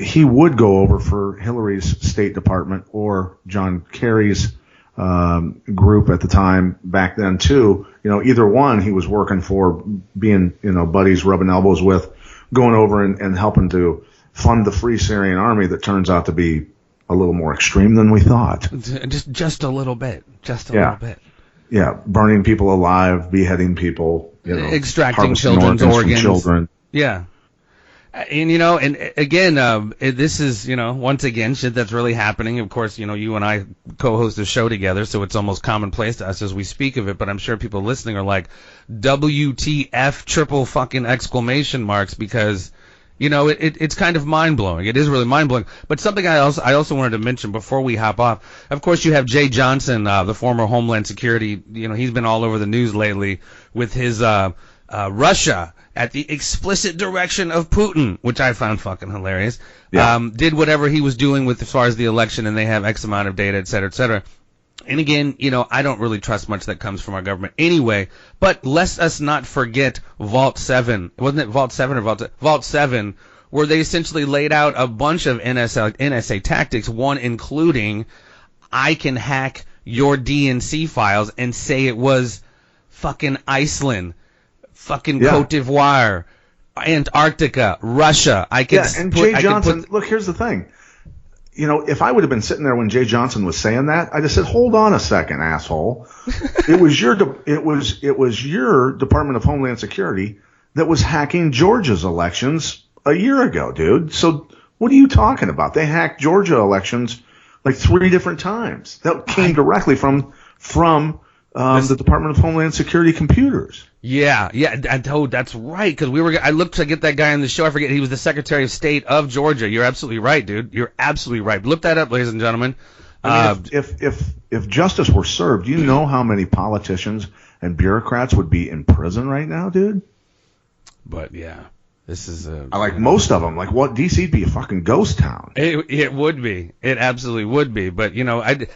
he would go over for Hillary's State Department or John Kerry's group at the time back then too. Either one he was working for, being buddies, rubbing elbows with, going over and helping to fund the Free Syrian Army that turns out to be a little more extreme than we thought. Just a little bit. Little bit. Yeah, burning people alive, behaving people, extracting children's organs. From children. Yeah. And, and again, this is, once again, shit that's really happening. Of course, you and I co-host a show together, so it's almost commonplace to us as we speak of it, but I'm sure people listening are like, WTF triple fucking exclamation marks, because, it's kind of mind-blowing. It is really mind-blowing. But something I also wanted to mention before we hop off, of course, you have Jay Johnson, the former Homeland Security, he's been all over the news lately with his, Russia, at the explicit direction of Putin, which I found fucking hilarious, did whatever he was doing with as far as the election, and they have X amount of data, et cetera, et cetera. And again, I don't really trust much that comes from our government anyway, but let us not forget Vault 7. Wasn't it Vault 7 or Vault 7, where they essentially laid out a bunch of NSA tactics, one including, I can hack your DNC files and say it was fucking Iceland, fucking Cote d'Ivoire, Antarctica, Russia. Jay Johnson, look, here's the thing. If I would have been sitting there when Jay Johnson was saying that, I'd have said, "Hold on a second, asshole. It was your Department of Homeland Security that was hacking Georgia's elections a year ago, dude. So what are you talking about? They hacked Georgia elections like 3 different times. That came directly from the Department of Homeland Security computers." Yeah, that's right. Because I looked to get that guy on the show. I forget, he was the Secretary of State of Georgia. You're absolutely right, dude. You're absolutely right. Look that up, ladies and gentlemen. I mean, if justice were served, you know how many politicians and bureaucrats would be in prison right now, dude? But yeah, this is most of them. Like, what? DC'd be a fucking ghost town. It would be. It absolutely would be. But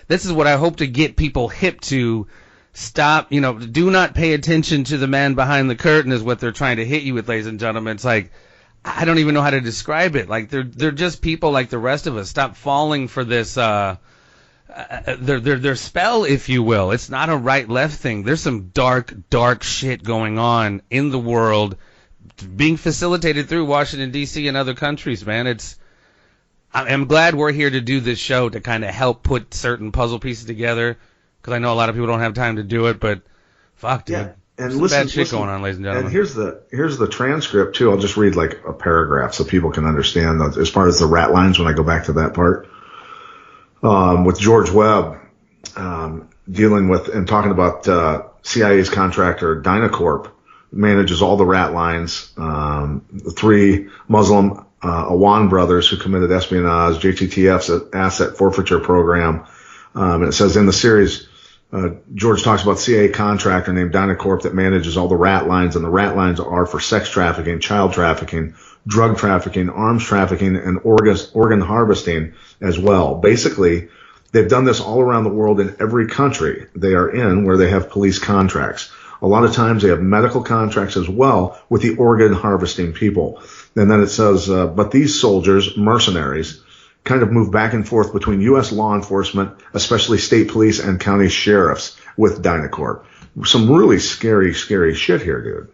this is what I hope to get people hip to. Stop, do not pay attention to the man behind the curtain is what they're trying to hit you with, ladies and gentlemen. It's like, I don't even know how to describe it. Like, they're just people like the rest of us. Stop falling for this, their spell, if you will. It's not a right-left thing. There's some dark shit going on in the world being facilitated through Washington, D.C. and other countries, man. I'm glad we're here to do this show to kind of help put certain puzzle pieces together. Because I know a lot of people don't have time to do it, but fuck, dude. Yeah, and some bad shit going on, ladies and gentlemen. And here's the transcript too. I'll just read like a paragraph so people can understand as far as the Ratlines when I go back to that part. With George Webb dealing with and talking about CIA's contractor Dyncorp manages all the Ratlines. The 3 Muslim Awan brothers who committed espionage, JTTF's asset forfeiture program. And it says in the series, George talks about CIA contractor named Dyncorp that manages all the Ratlines, and the Ratlines are for sex trafficking, child trafficking, drug trafficking, arms trafficking, and organ harvesting as well. Basically, they've done this all around the world in every country they are in where they have police contracts. A lot of times they have medical contracts as well with the organ harvesting people. And then it says, but these soldiers, mercenaries, kind of move back and forth between U.S. law enforcement, especially state police and county sheriffs with Dyncorp. Some really scary shit here, dude.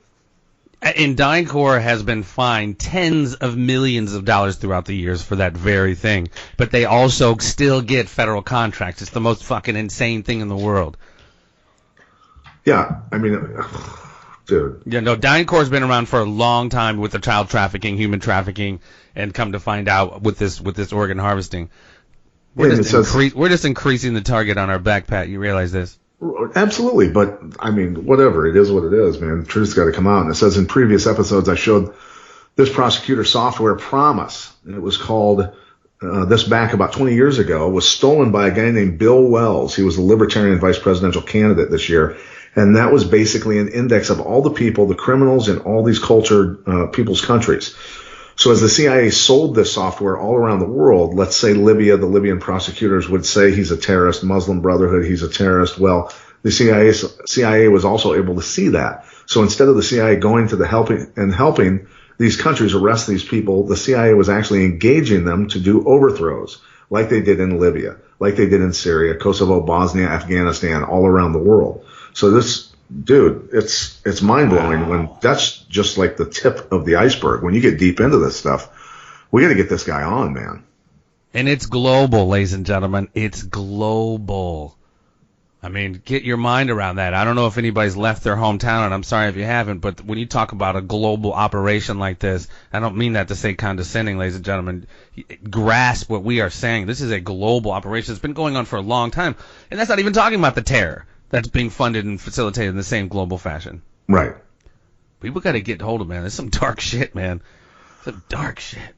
And Dyncorp has been fined tens of millions of dollars throughout the years for that very thing. But they also still get federal contracts. It's the most fucking insane thing in the world. Yeah, I mean, dude. Yeah, no, Dyncorp's been around for a long time with the child trafficking, human trafficking, and come to find out with this organ harvesting. We're just increasing the target on our back, Pat. You realize this? Absolutely, but I mean, whatever. It is what it is, man. The truth's got to come out. And it says in previous episodes I showed this prosecutor software Promise. It was called this back about 20 years ago. Was stolen by a guy named Bill Wells. He was the Libertarian vice presidential candidate this year. And that was basically an index of all the people, the criminals in all these cultured people's countries. So as the CIA sold this software all around the world, let's say Libya, the Libyan prosecutors would say he's a terrorist, Muslim Brotherhood, he's a terrorist. Well, the CIA was also able to see that. So instead of the CIA going to helping these countries arrest these people, the CIA was actually engaging them to do overthrows like they did in Libya, like they did in Syria, Kosovo, Bosnia, Afghanistan, all around the world. So this, dude, it's mind-blowing when that's just like the tip of the iceberg. When you get deep into this stuff, we got to get this guy on, man. And it's global, ladies and gentlemen. It's global. I mean, get your mind around that. I don't know if anybody's left their hometown, and I'm sorry if you haven't, but when you talk about a global operation like this, I don't mean that to say condescending, ladies and gentlemen. Grasp what we are saying. This is a global operation. It's been going on for a long time, and that's not even talking about the terror that's being funded and facilitated in the same global fashion. Right. People got to get hold of, man. There's some dark shit, man. Some dark shit.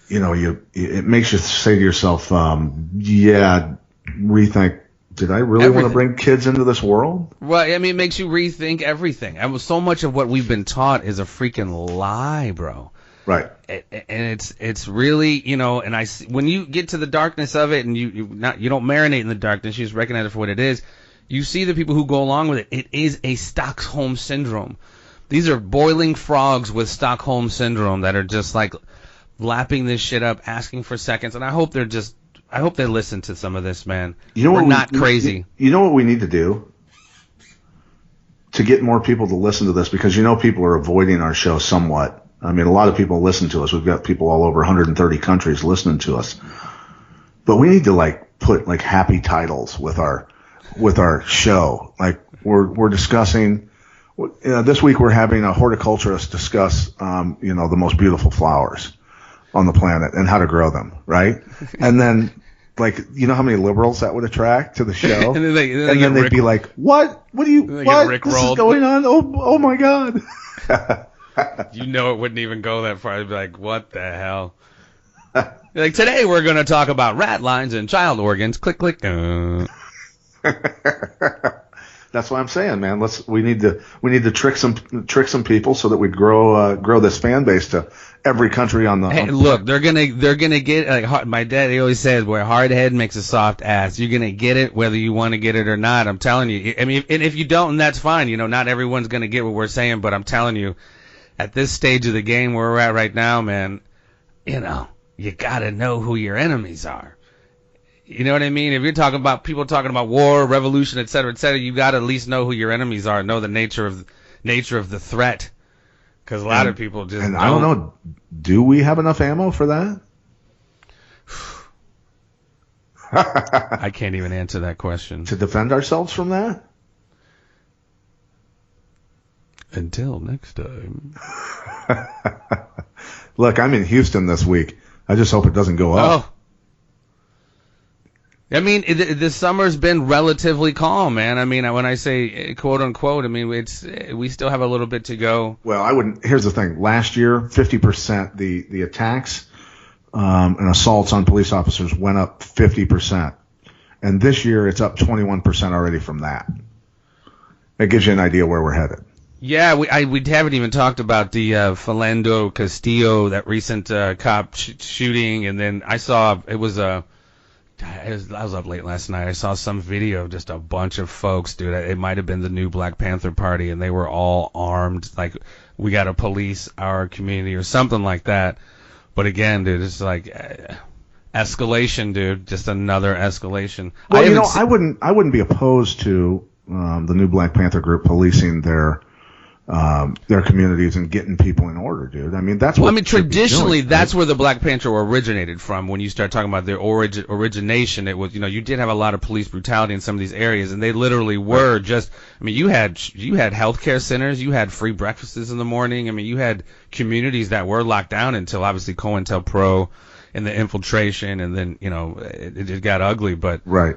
You know, it makes you say to yourself, rethink. Did I really want to bring kids into this world? Well, I mean, it makes you rethink everything. So much of what we've been taught is a freaking lie, bro. Right. And it's really, you know, and when you get to the darkness of it, and you don't marinate in the darkness, you just recognize it for what it is. You see the people who go along with it. It is a Stockholm syndrome. These are boiling frogs with Stockholm syndrome that are just like lapping this shit up, asking for seconds. And I hope they listen to some of this, man. We're not crazy. You know what we need to do to get more people to listen to this, because people are avoiding our show somewhat. I mean, a lot of people listen to us. We've got people all over 130 countries listening to us. But we need to put happy titles with our show. Like we're discussing. This week we're having a horticulturist discuss the most beautiful flowers on the planet and how to grow them, right? And then, how many liberals that would attract to the show? and then they'd be like, "What? What do you? What? This is going on? Oh my God!" It wouldn't even go that far. I'd be like, "What the hell?" Today we're going to talk about ratlines and child organs. Click, click. That's what I'm saying, man. We need to trick some people so that we grow this fan base to every country on the. Hey, look, they're gonna get my dad. He always says, "Where hard head makes a soft ass." You're gonna get it whether you want to get it or not. I'm telling you. I mean, and if you don't, and that's fine. Not everyone's gonna get what we're saying, but I'm telling you, at this stage of the game where we're at right now, man, you gotta know who your enemies are. You know what I mean? If you're talking about people talking about war, revolution, et cetera, you got to at least know who your enemies are, know the nature of the threat. Because a lot of people just don't. I don't know, do we have enough ammo for that? I can't even answer that question. To defend ourselves from that? Until next time. Look, I'm in Houston this week. I just hope it doesn't go up. Oh. I mean, the summer's been relatively calm, man. I mean, when I say quote unquote, I mean we still have a little bit to go. Well, here's the thing. Last year, 50% the attacks and assaults on police officers went up 50%, and this year it's up 21% already from that. It gives you an idea where we're headed. Yeah, we haven't even talked about the Philando Castillo, that recent cop shooting, and then I saw it was a. I was up late last night. I saw some video of just a bunch of folks, dude. It might have been the new Black Panther Party, and they were all armed. Like, we got to police our community or something like that. But again, dude, it's escalation, dude. Just another escalation. Well, I wouldn't be opposed to the new Black Panther group policing their communities and getting people in order, dude. I mean, that's what. Well, I mean, traditionally, that's where the Black Panther originated from. When you start talking about their origination, it was, you did have a lot of police brutality in some of these areas, and they literally were just. I mean, you had healthcare centers, you had free breakfasts in the morning. I mean, you had communities that were locked down until obviously COINTELPRO and the infiltration, and then it got ugly. But right.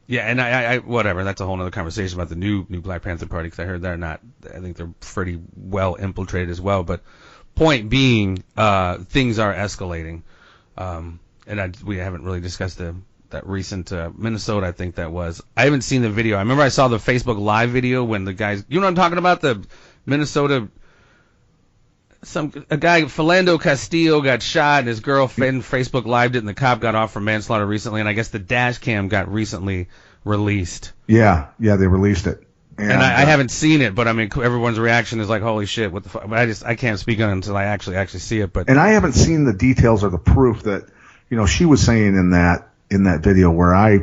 Yeah, and I whatever. That's a whole other conversation about the new Black Panther Party, because I heard I think they're pretty well infiltrated as well. But point being, things are escalating, and we haven't really discussed that recent Minnesota. I think that was. I haven't seen the video. I remember I saw the Facebook Live video when the guys. You know what I'm talking about? The Minnesota. A guy, Philando Castillo, got shot, and his girlfriend Facebook Lived it, and the cop got off for manslaughter recently, and I guess the dash cam got recently released. Yeah, they released it. And I haven't seen it, but I mean, everyone's reaction is like, "Holy shit, what the fuck?" But I can't speak on it until I actually see it. But I haven't seen the details or the proof that she was saying in that video. Where I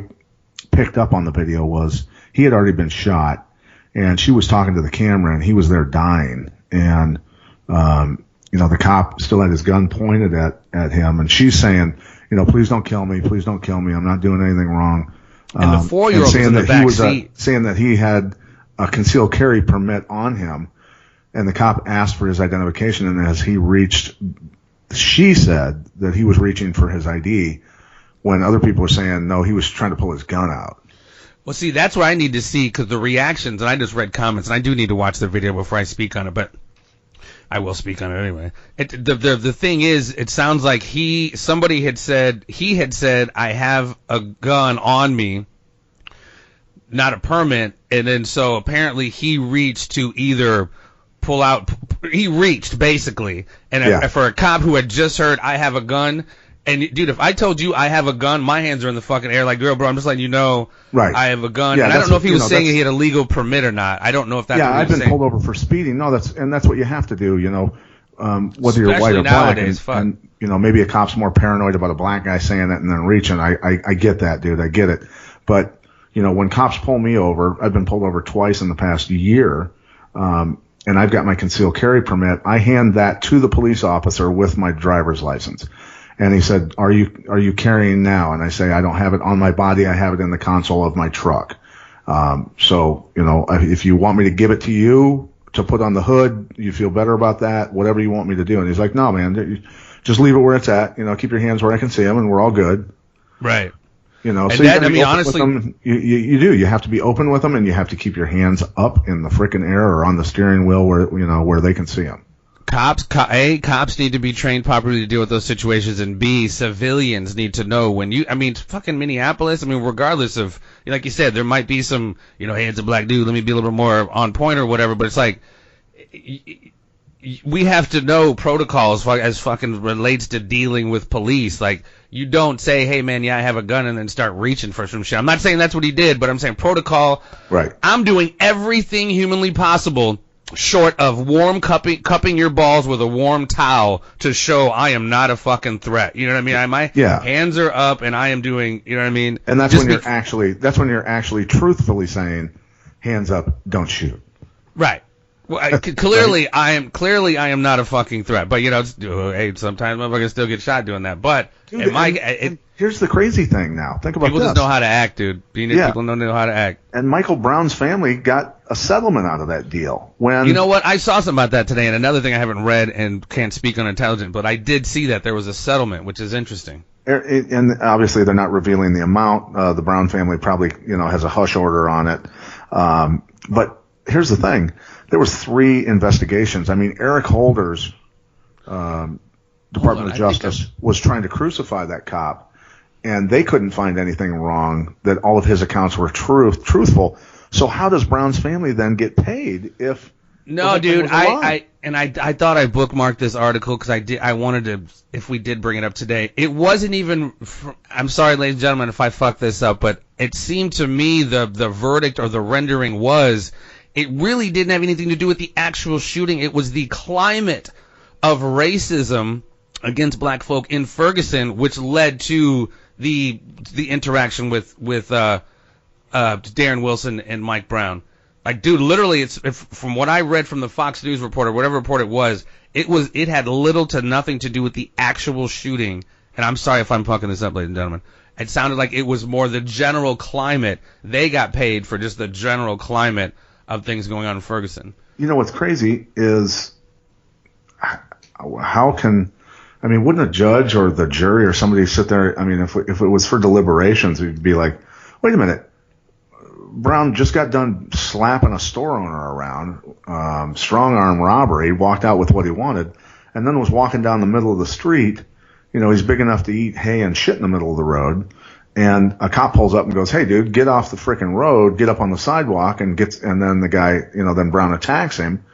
picked up on the video was he had already been shot, and she was talking to the camera, and he was there dying, and the cop still had his gun pointed at him, and she's saying, please don't kill me. Please don't kill me. I'm not doing anything wrong. And the 4-year-old was in the back seat. Saying that he had a concealed carry permit on him, and the cop asked for his identification, and as he reached, she said that he was reaching for his ID, when other people were saying, no, he was trying to pull his gun out. Well, see, that's what I need to see, because the reactions, and I just read comments, and I do need to watch the video before I speak on it, but I will speak on it anyway. The thing is, it sounds like somebody had said, I have a gun on me, not a permit, and then so apparently he reached to either pull out, he reached basically, and for a cop who had just heard, I have a gun. And dude, if I told you I have a gun, my hands are in the fucking air. Like, girl, bro, I'm just letting you know, right? I have a gun. Yeah, and I don't know if he was saying he had a legal permit or not. I don't know if that's. Yeah, what he I've was been saying. pulled over for speeding. No, that's what you have to do. You know, whether you're Especially white or black, nowadays, and you know, maybe a cop's more paranoid about a black guy saying it and then reaching. I get that, dude. I get it. But you know, when cops pull me over, I've been pulled over twice in the past year, and I've got my concealed carry permit. I hand that to the police officer with my driver's license. And he said, are you carrying now? And I say, I don't have it on my body. I have it in the console of my truck. So, you know, if you want me to give it to you to put on the hood, you feel better about that, whatever you want me to do. And he's like, no, man, just leave it where it's at. You know, keep your hands where I can see them and we're all good. Right. You know, and so that, I mean, honestly, you do. You have to be open with them and you have to keep your hands up in the frickin' air or on the steering wheel where they can see them. Cops need to be trained properly to deal with those situations, and B, civilians need to know fucking Minneapolis, regardless of, like you said, there might be some, hey, it's a black dude, let me be a little bit more on point or whatever, but it's like, we have to know protocols as fucking relates to dealing with police. Like, you don't say, hey man, yeah, I have a gun, and then start reaching for some shit. I'm not saying that's what he did, but I'm saying protocol. Right. I'm doing everything humanly possible short of warm cupping your balls with a warm towel to show I am not a fucking threat. You know what I mean? My hands are up and I am doing, you know what I mean? And that's when you're actually truthfully saying, hands up, don't shoot. Right. Well, clearly I am not a fucking threat. But hey, sometimes motherfuckers still get shot doing that. But dude, here's the crazy thing now. Think about people this. Just know how to act, dude. People don't know how to act. And Michael Brown's family got a settlement out of that deal. When you know what? I saw something about that today, and another thing I haven't read and can't speak on intelligent, but I did see that there was a settlement, which is interesting. And obviously they're not revealing the amount. The Brown family probably has a hush order on it. But here's the thing. There was 3 investigations. I mean, Eric Holder's Department of Justice was trying to crucify that cop, and they couldn't find anything wrong, that all of his accounts were truthful. So how does Brown's family then get paid if... No, dude, I thought I bookmarked this article because I wanted to, if we did bring it up today. It wasn't even, I'm sorry, ladies and gentlemen, if I fuck this up, but it seemed to me the verdict or the rendering was, it really didn't have anything to do with the actual shooting. It was the climate of racism against black folk in Ferguson, which led to the interaction with Darren Wilson and Mike Brown. Like, dude, literally, from what I read from the Fox News report or whatever report it had little to nothing to do with the actual shooting. And I'm sorry if I'm fucking this up, ladies and gentlemen. It sounded like it was more the general climate. They got paid for just the general climate of things going on in Ferguson. You know what's crazy is wouldn't a judge or the jury or somebody sit there? I mean, if it was for deliberations, we'd be like, wait a minute. Brown just got done slapping a store owner around, strong arm robbery, walked out with what he wanted, and then was walking down the middle of the street. He's big enough to eat hay and shit in the middle of the road. And a cop pulls up and goes, hey, dude, get off the frickin' road, get up on the sidewalk, and then the guy, then Brown attacks him,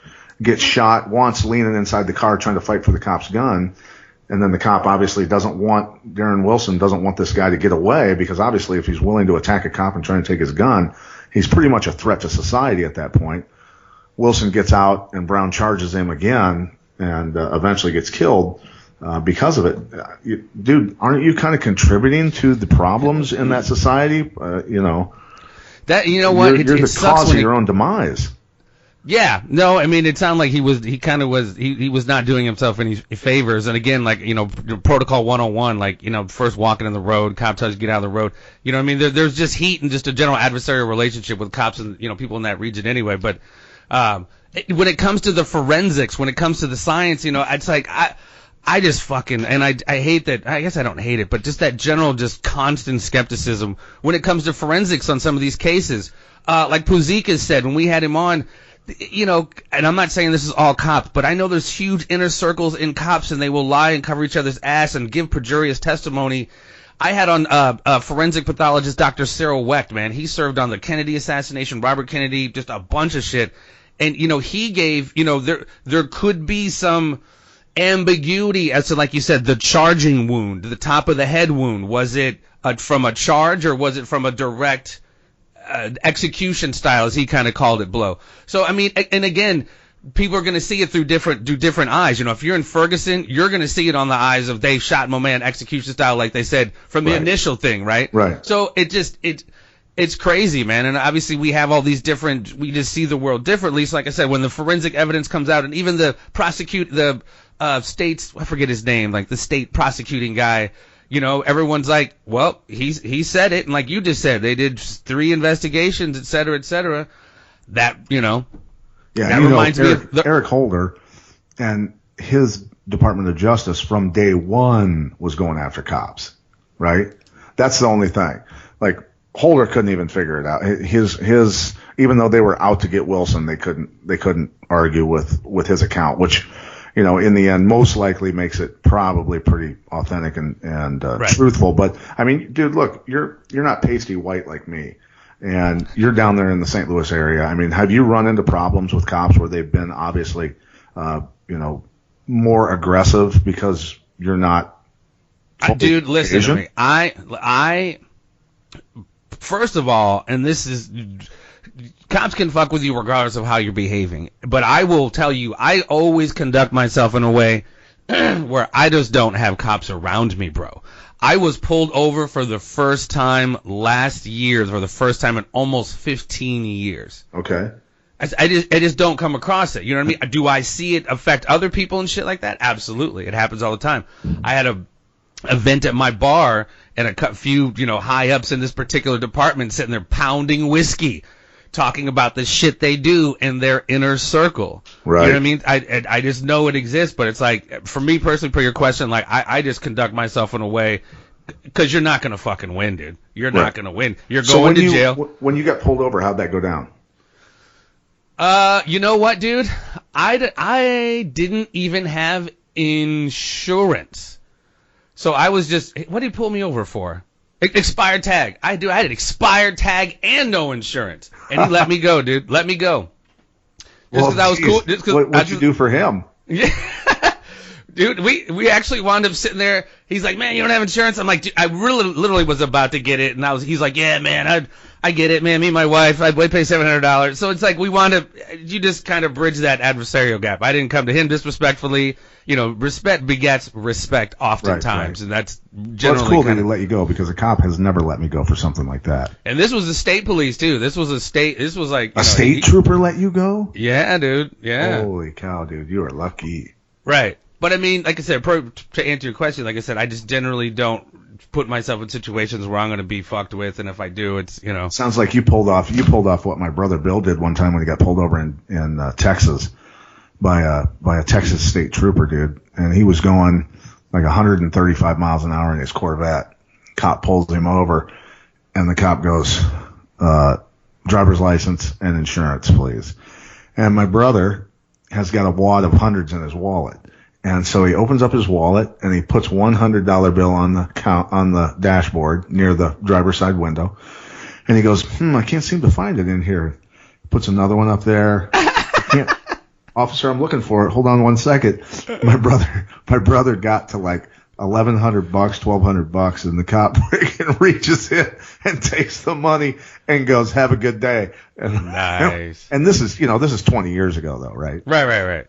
gets shot, wants leaning inside the car trying to fight for the cop's gun. And then the cop obviously Darren Wilson doesn't want this guy to get away, because obviously if he's willing to attack a cop and try and take his gun, he's pretty much a threat to society at that point. Wilson gets out and Brown charges him again and eventually gets killed because of it. Dude, aren't you kind of contributing to the problems in that society? That, what? You're the cause of your own demise. Yeah, no, I mean, it sounded like he was not doing himself any favors. And again, like, protocol 101, like, first walking in the road, cop tells you to get out of the road. You know what I mean? There's just heat and just a general adversarial relationship with cops and, people in that region anyway. But, when it comes to the forensics, when it comes to the science, it's like, I just fucking, and I hate that, I guess I don't hate it, but just that general, just constant skepticism when it comes to forensics on some of these cases. Like Puzikas said when we had him on, and I'm not saying this is all cops, but I know there's huge inner circles in cops, and they will lie and cover each other's ass and give perjurious testimony. I had on forensic pathologist Dr. Cyril Wecht, man. He served on the Kennedy assassination, Robert Kennedy, just a bunch of shit. And, he gave, there could be some ambiguity as to, like you said, the charging wound, the top of the head wound. Was it from a charge, or was it from a direct execution style, as he kind of called it, blow? So, I mean, and again, people are going to see it through different eyes. If you're in Ferguson, you're going to see it on the eyes of they shot my man execution style, like they said from the initial thing, right? Right. So it's crazy, man. And obviously we have all these we just see the world differently. So like I said, when the forensic evidence comes out, and even the state's, I forget his name, like the state prosecuting guy, everyone's like, well, he said it. And like you just said, they did 3 investigations, et cetera, that, Yeah, that reminds me of Eric Holder and his Department of Justice from day one was going after cops, right? That's the only thing. Like, Holder couldn't even figure it out. His even though they were out to get Wilson, they couldn't argue with his account, which, in the end, most likely makes it probably pretty authentic and truthful. But I mean, dude, look, you're not pasty white like me, and you're down there in the St. Louis area. I mean, have you run into problems with cops where they've been obviously, more aggressive because you're not? Dude, listen to me. I first of all, and this is, cops can fuck with you regardless of how you're behaving. But I will tell you, I always conduct myself in a way where I just don't have cops around me, bro. I was pulled over for the first time last year, for the first time in almost 15 years. Okay. I just don't come across it. You know what I mean? Do I see it affect other people and shit like that? Absolutely. It happens all the time. I had a event at my bar, and a few, high ups in this particular department sitting there pounding whiskey, talking about the shit they do in their inner circle. Right. You know what I mean? I just know it exists, but it's like, for me personally, per your question, like, I just conduct myself in a way, because you're not going to fucking win, dude. You're not going to win. You're going to jail. When you got pulled over, how'd that go down? You know what, dude? I didn't even have insurance. So I was just, what did he pull me over for? Expired tag. I had an expired tag and no insurance. And he let me go, dude. Let me go. Just because I was cool. What'd you do for him? Yeah. Dude, we actually wound up sitting there. He's like, man, you don't have insurance? I'm like, dude, I really literally was about to get it. And he's like, yeah, man, I get it, man. Me and my wife, I'd pay $700. So it's like we wound up, you just kind of bridge that adversarial gap. I didn't come to him disrespectfully. Respect begets respect oftentimes. Right. And that's generally. Well, it's cool that he let you go, because a cop has never let me go for something like that. And this was the state police, too. This was like. A state trooper let you go? Yeah, dude. Yeah. Holy cow, dude. You are lucky. Right. But I mean, like I said, to answer your question, like I said, I just generally don't put myself in situations where I'm going to be fucked with, and if I do, it's, Sounds like you pulled off what my brother Bill did one time when he got pulled over in Texas by a Texas state trooper, dude, and he was going like 135 miles an hour in his Corvette. Cop pulls him over, and the cop goes, driver's license and insurance, please. And my brother has got a wad of hundreds in his wallet. And so he opens up his wallet and he puts $100 bill on the dashboard near the driver's side window. And he goes, I can't seem to find it in here. Puts another one up there. Officer, I'm looking for it. Hold on 1 second. My brother got to like $1,100, $1,200, and the cop reaches in and takes the money and goes, "Have a good day." And, nice. And this is 20 years ago, though, right? Right.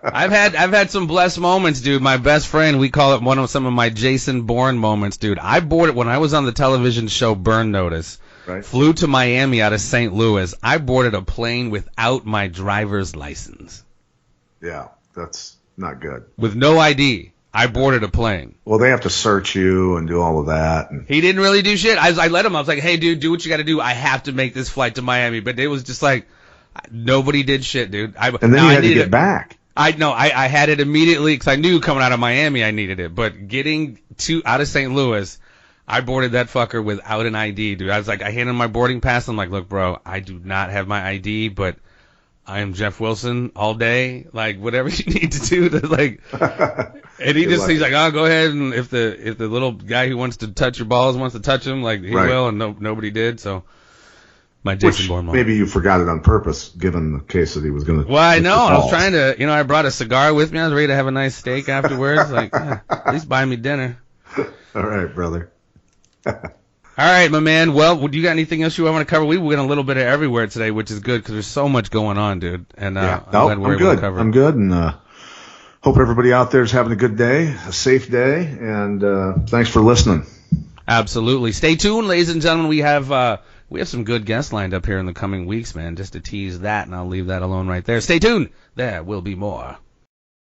I've had some blessed moments, dude. My best friend, we call it some of my Jason Bourne moments, dude. I boarded when I was on the television show Burn Notice. Right. Flew to Miami out of St. Louis. I boarded a plane without my driver's license. Yeah, that's not good. With no ID. I boarded a plane. Well, they have to search you and do all of that. And he didn't really do shit. I let him. I was like, hey, dude, do what you got to do. I have to make this flight to Miami. But it was just like, nobody did shit, dude. And then you had to get back. I had it immediately because I knew coming out of Miami I needed it. But getting out of St. Louis, I boarded that fucker without an ID, dude. I was like, I handed him my boarding pass. I'm like, look, bro, I do not have my ID, but I am Jeff Wilson all day. Like, whatever you need to do to, like, and he's like, oh, go ahead. And if the little guy who wants to touch your balls wants to touch him, like, he will, and nobody did. So, my Jason Bourne moment. Maybe you forgot it on purpose, given the case that he was going to. Well, I know. I was trying to, I brought a cigar with me. I was ready to have a nice steak afterwards. Like, yeah, at least buy me dinner. All right, brother. All right, my man. Well, do you got anything else you want to cover? We went a little bit of everywhere today, which is good because there's so much going on, dude. And I'm glad we're able to cover it. I'm good, and hope everybody out there is having a good day, a safe day, and thanks for listening. Absolutely. Stay tuned, ladies and gentlemen. We have some good guests lined up here in the coming weeks, man. Just to tease that, and I'll leave that alone right there. Stay tuned. There will be more.